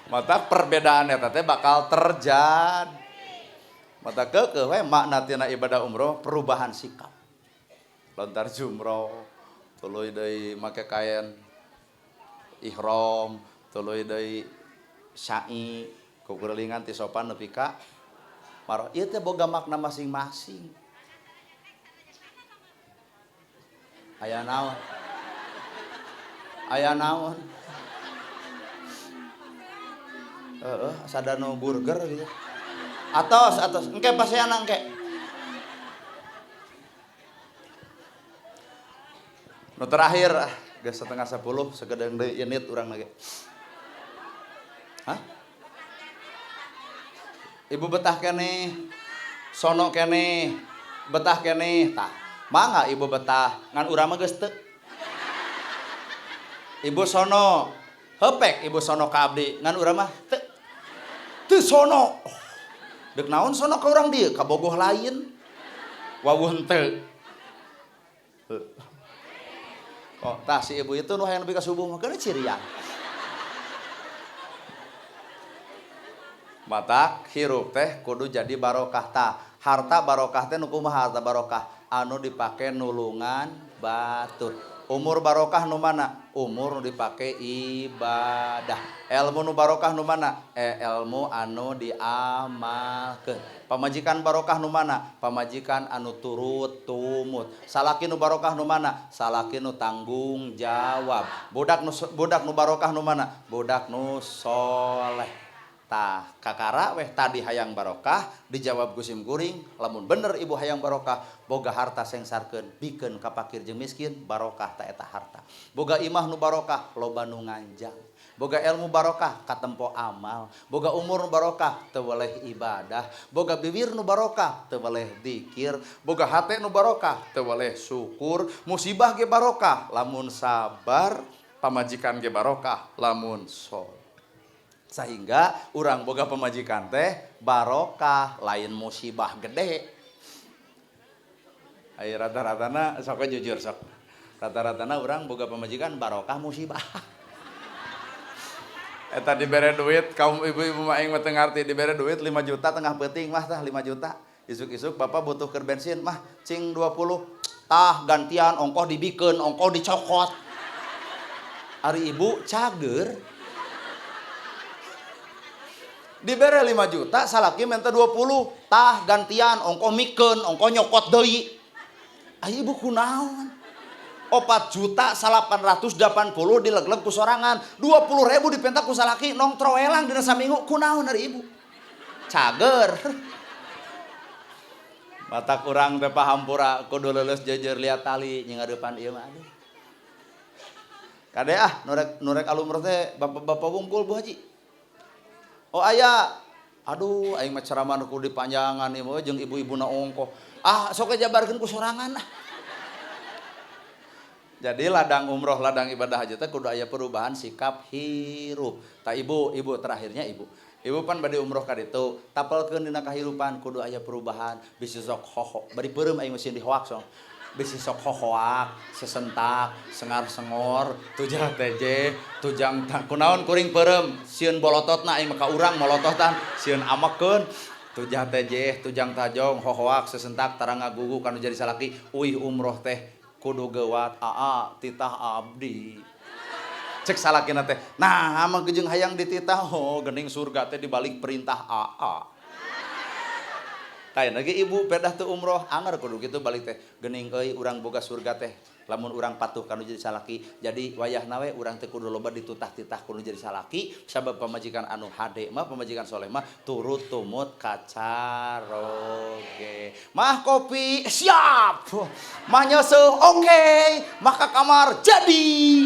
Mata perbedaan eta teh bakal terjadi. Mata keukeuh we makna tina ibadah umroh perubahan sikap. Lontar jumroh, tuluy deui make kain ihram, tuluy deui sa'i, kukurelingan ti sopan nepi ka marwah. Ieu teh boga makna masing-masing. Aya naon? Aya naon? Sadano burger gitu. Atos engke paseana engke. Nu terakhir geus 9:30 segedeng deui init urang lagi. Hah? Ibu betah keneh. Sono keneh. Betah keneh tah. Mangga ibu betah ngan urang mah geus teu. Ibu sono hepek ibu sono ka abdi ngan urang mah teu. Teu sono. Dek naon sono ka urang dieu ka bogoh lain. Wawuh henteu. Oh, tah si ibu itu nu hayang nepi ka subuh mah keun cirian. Matak hirup teh kudu jadi barokah tah. Harta barokah teh nu kumaha harta barokah? Anu dipake nulungan batur. Umur barokah nu mana? Umur nu dipake ibadah. Ilmu nu barokah nu mana? Ilmu anu diamalkeun. Pamajikan barokah nu mana? Pamajikan anu turut tumut. Salaki nu barokah nu mana? Salaki nu tanggung jawab. Budak nu barokah nu mana? Budak nu soleh. Tah kakara weh tadi hayang barokah dijawab Gusim Kuring, lamun bener ibu hayang barokah boga harta sengsarkeun bikeun ka fakir jeung miskin, barokah ta eta harta. Boga imah nu barokah loba nu nganjang. Boga ilmu barokah katempo amal. Boga umur nu barokah teu weleh ibadah. Boga bibir nu barokah teu weleh dzikir. Boga hate nu barokah teu weleh syukur. Musibah ge barokah lamun sabar, pamajikan ge barokah lamun sol. Sehingga urang boga pemajikan teh barokah lain musibah gede. Ai rata-ratana sok jujur sok. Rata-ratana urang boga pemajikan barokah musibah. Eta dibere duit kaum ibu-ibu mah aing mah teu ngarti dibere duit 5 juta tengah peuting mah tah 5 juta. Isuk-isuk bapak butuh keur bensin mah cing 20. Tah gantian ongkoh dibikeun, ongkoh dicokot. Ari ibu cager. Dibere 5 juta salaki minta 20, tah gantian ongkoh mikeun, ongkoh nyokot deui. Ai ibu kunaon? 4.880.000 dilegleg ku sorangan, 20.000 dipenta ku salaki nong troelang dina saminggu. Kunaon ari ibu? Cager. Mata kurang teh paham pura kudu leuleus jejer liat tali nyingadepan ieu mah aduh. Kade nurek alumur teh bapak-bapak wungkul Bu Haji. Oh aya, aduh, aing mah ceramah nu kudu dipanjangan ieu jeung ibu-ibuna ongkoh. Sok jabarkeun ku sorangan. Jadi ladang umroh, ladang ibadah haji teh kudu aya perubahan sikap hirup. Tah ibu terakhirnya ibu. Ibu pan bade umroh ka ditu, tapelkeun dina kahirupan kudu aya perubahan. Bisi sok hoho, bari peureum aing mesin dihoak song. Bisi sok hohoak, sesentak, sengar-sengor, tujang teje, tujang kunaon kuring peureum, sieun bolototna aing mah ka urang molototan, sieun amekeun, tujang teje, tujang tajong, hohoak, sesentak, tarang ngagugu kanu jadi salaki, uih umroh teh kudu gewat titah abdi. Cek salakina teh, nah amang jeung hayang dititah, geuning surga teh dibalik perintah Kain lagi ibu pedah tuh umroh anger kudu gitu balik teh geuning euy urang boga surga teh lamun urang patuh kanu jadi salaki jadi wayahna we urang teh kudu loba ditutah-titah kudu jadi salaki sabab pamajikan anu hade mah pamajikan soleh mah turut tumut kacaroge mah kopi siap mah nyeuseung oke mah ka kamar jadi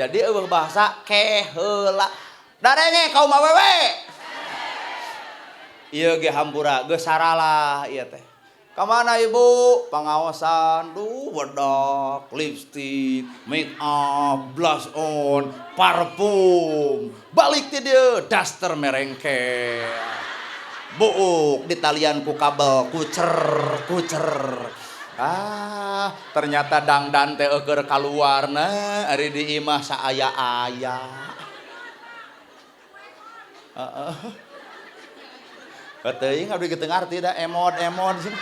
eueuh bahasa keheula darenge kaum awewe. Iya ge hampura geus saralah ieu teh. Ka mana ibu? Pangaosan, bedak, lipstik, make up, blush on, parfum. Balik ti dieu daster merengke. Buuk ditalian ku kabel kucer. Ternyata dangdan teh eukeur kaluarna ari di imah saaya-aya. Teuing abdi kitu ngarti da emod sih.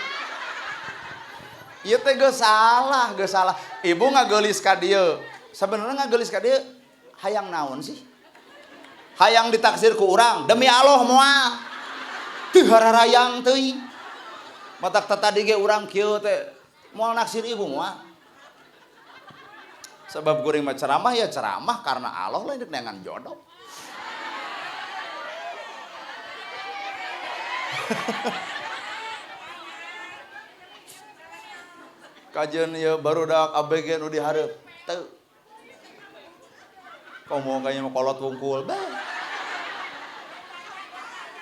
Ieu teh geus salah. Ibu ngageulis ka dieu. Sabenerna ngageulis ka dieu hayang naon sih? Hayang ditaksir ku urang demi Allah moal. Teu hararayang teuing. Matak tadi ge urang kieu teh moal naksir ibu moal. Sebab kuring mah ceramah ya ceramah karena Allah lain dengan jodoh. Kajian ya barudak ABG nu dihareup teu komo kayaknya mah kolot wungkul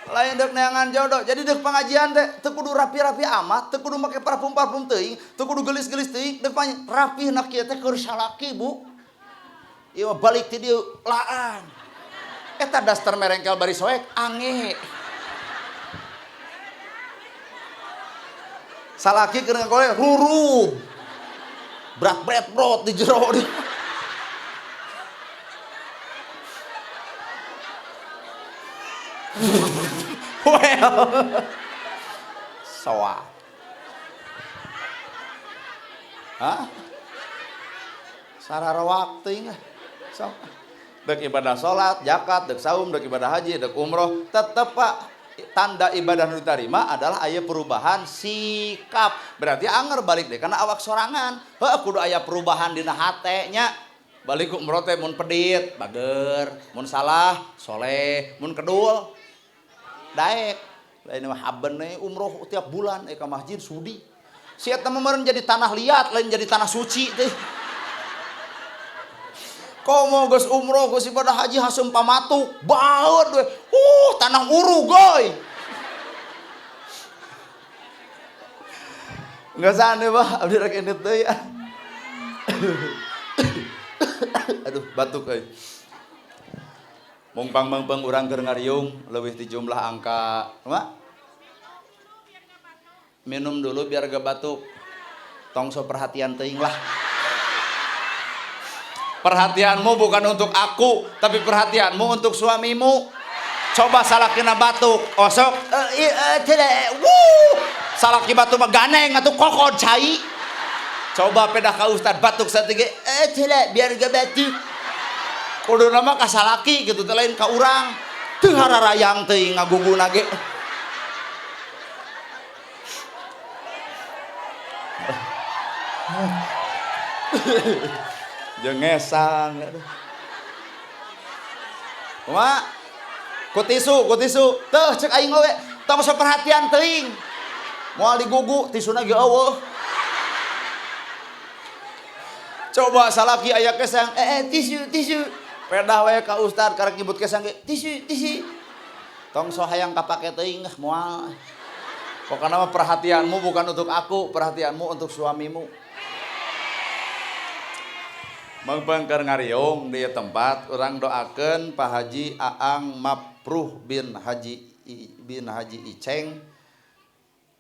lain deuk neangan jodoh jadi deuk pengajian teh teu kudu rapi-rapi amat teu kudu make parfum teuing teu kudu gelis-gelis teuing deuk rapih na kieu teh keur salaki Bu ieu balik ti dieu laan eta daster merengkel bari soek ange salaki keur ngagole rurub brat di jero di Well. Soal. Hah? Sarara waktu ingat. So. Dek ibadah sholat, zakat, dek saum, dek ibadah haji, dek umroh, tetep Pak tanda ibadah nu diterima adalah aya perubahan sikap. Berarti anger balik deh karena awak sorangan. Heuh kudu aya perubahan dina hate nya. Balik umroh teh mun pedit, bager, mun salah, soleh, mun kedul, daek. Lain mah haben umroh tiap bulan ka masjid sudi. Si eta mah meureun jadi tanah liat, lain jadi tanah suci teh. Komo geus umroh geus ibadah haji hasem pamatuk baeud we. Tanah urugoy. Enggak sane Pak, abdi rek endit deui. Aduh, batuk euy. Mung pang-pang urang keur ngariung leuwih ti jumlah angka, Mak. Minum dulu biar gak batuk. Tong so perhatian teuing lah. Perhatianmu bukan untuk aku, tapi perhatianmu untuk suamimu. Coba salakina batuk, osok, salaki batuk mah ganeng atau kokod cai. Coba pedah ka ustad batuk satige, biar gak batuk. Kudu nama ka salaki gitu, lain ka urang. Teu hararayang teuing ngaguguna ge. Jengesang. Mak, ku tisu. Teuh cek aing we, tong so perhatian teuing. Moal digugu tisuna ge eueuh. Coba salaki aya kesang, tisu. Pedah we ka ustad karek nyebut kesang ge, tisu. Tong so hayang kapake teuing moal. Pokoknya mah perhatianmu bukan untuk aku, perhatianmu untuk suamimu. Mengpengker ngariung di tempat orang doakeun Pak Haji Aang Mapruh bin Haji Iceng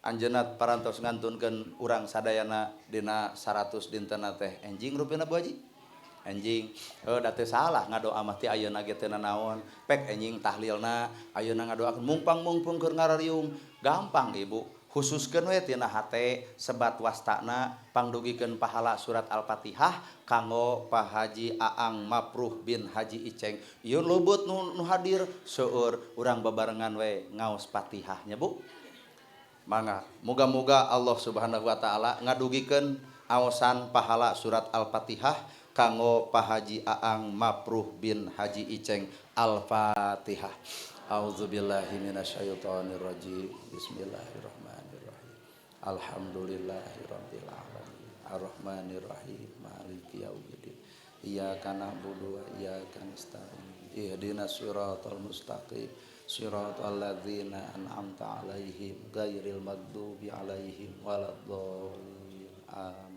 anjeunna parantos ngantunkeun urang sadayana dina 100 dintenna teh enjing rupina Bu Haji enjing da teu salah ngadoa mah ti ayeuna ge teu naon pek enjing tahlilna ayeuna ngadoakeun mungpang keur ngariung gampang Ibu khususkeun we tina hate sebat wastana pangdugikeun pahala surat Al-Fatihah kanggo Pak Haji Aang Mapruh bin Haji Iceng. Ieu leubeut nu hadir seueur urang babarengan we ngaos Fatihahnya Bu. Mangga muga-muga Allah Subhanahu wa taala ngadugikeun aosan pahala surat Al-Fatihah kanggo Pak Haji Aang Mapruh bin Haji Iceng. Al-Fatihah. A'udzubillahi minasyaitonirrajim. Bismillahirrahmanirrahim. Alhamdulillahirabbil alamin. Arrahmanirrahim. Maliki yaumiddin. Iyyaka na'budu wa iyyaka nasta'in. Ihdinas siratal mustaqim. Siratal ladzina an'amta 'alaihim ghairil maghdubi 'alaihim waladdallin. Amin.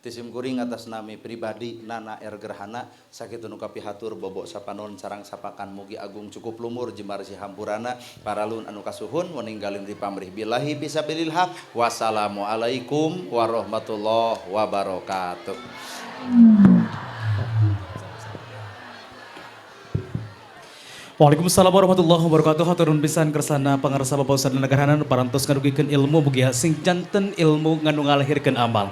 Tisim kuring atas nami pribadi Nana R Gerhana sakitu nu kapihatur bobok sapanon sareng sapakan mugi agung cukup lumur jembar si hampurana paralun anu kasuhun meninggalin di pamrih billahi fisabilil haq. Wassalamualaikum warahmatullahi wabarakatuh. Waalaikumsalam warahmatullahi wabarakatuh. Haturun pisan kersana pangarsa Bapak Ustaz Nagarahanan parantos ngadugikeun ilmu mugi sing janten ilmu nganu ngalahirkeun amal.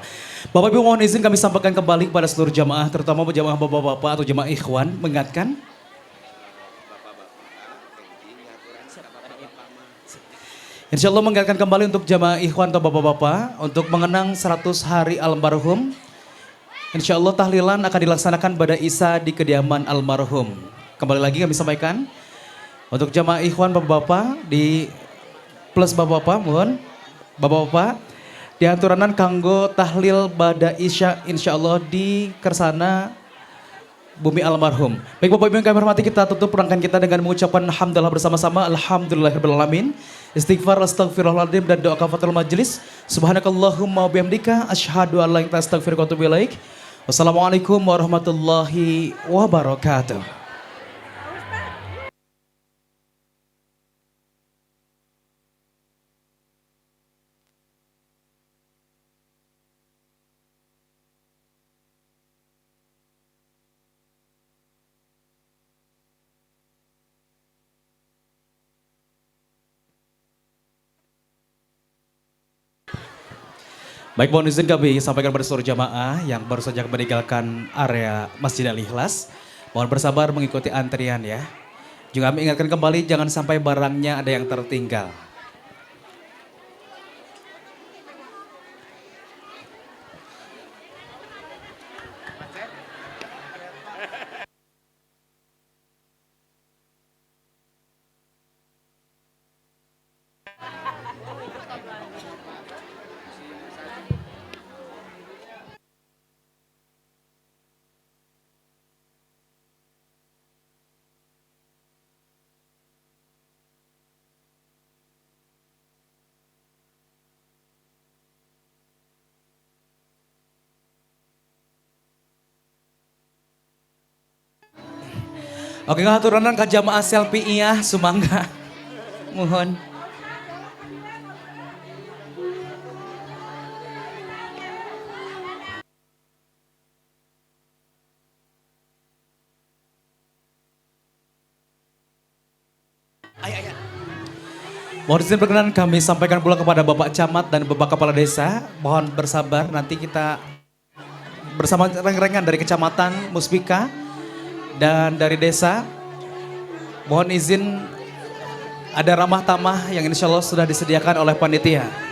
Bapak Ibu mohon izin kami sampaikan kembali kepada seluruh jamaah terutama jamaah bapak-bapak atau jamaah ikhwan mengingatkan Insyaallah mengingatkan kembali untuk jamaah ikhwan atau bapak-bapak untuk mengenang 100 hari almarhum. Insyaallah tahlilan akan dilaksanakan pada Isa di kediaman almarhum. Kembali lagi kami sampaikan untuk jamaah ikhwan bapak-bapak di plus bapak-bapak mohon bapak-bapak diaturanan kanggo tahlil bada isya insyaallah di kersana bumi almarhum. Baik Bapak Ibu yang kami hormati kita tutup rangkaian kita dengan mengucapkan alhamdulillah bersama-sama alhamdulillahirabbil alamin. Istighfar astagfirullahaladzim dan doa kafatul majelis. Subhanakallahumma bihamdika asyhadu an la ilaha illa anta astaghfiruka wa atubu ilaik. Wassalamualaikum warahmatullahi wabarakatuh. Baik, mohon izin kami sampaikan pada seluruh jamaah yang baru saja meninggalkan area Masjid Al-Ikhlas. Mohon bersabar mengikuti antrian ya. Juga kami ingatkan kembali jangan sampai barangnya ada yang tertinggal. Oke, ngaturan ke jamaah selfie iya, sumangga. Mohon. Mohon izin perkenan kami sampaikan pula kepada Bapak Camat dan Bapak Kepala Desa. Mohon bersabar, nanti kita bersama reng-rengan dari Kecamatan Muspika dan dari desa. Mohon izin ada ramah tamah yang insya Allah sudah disediakan oleh panitia.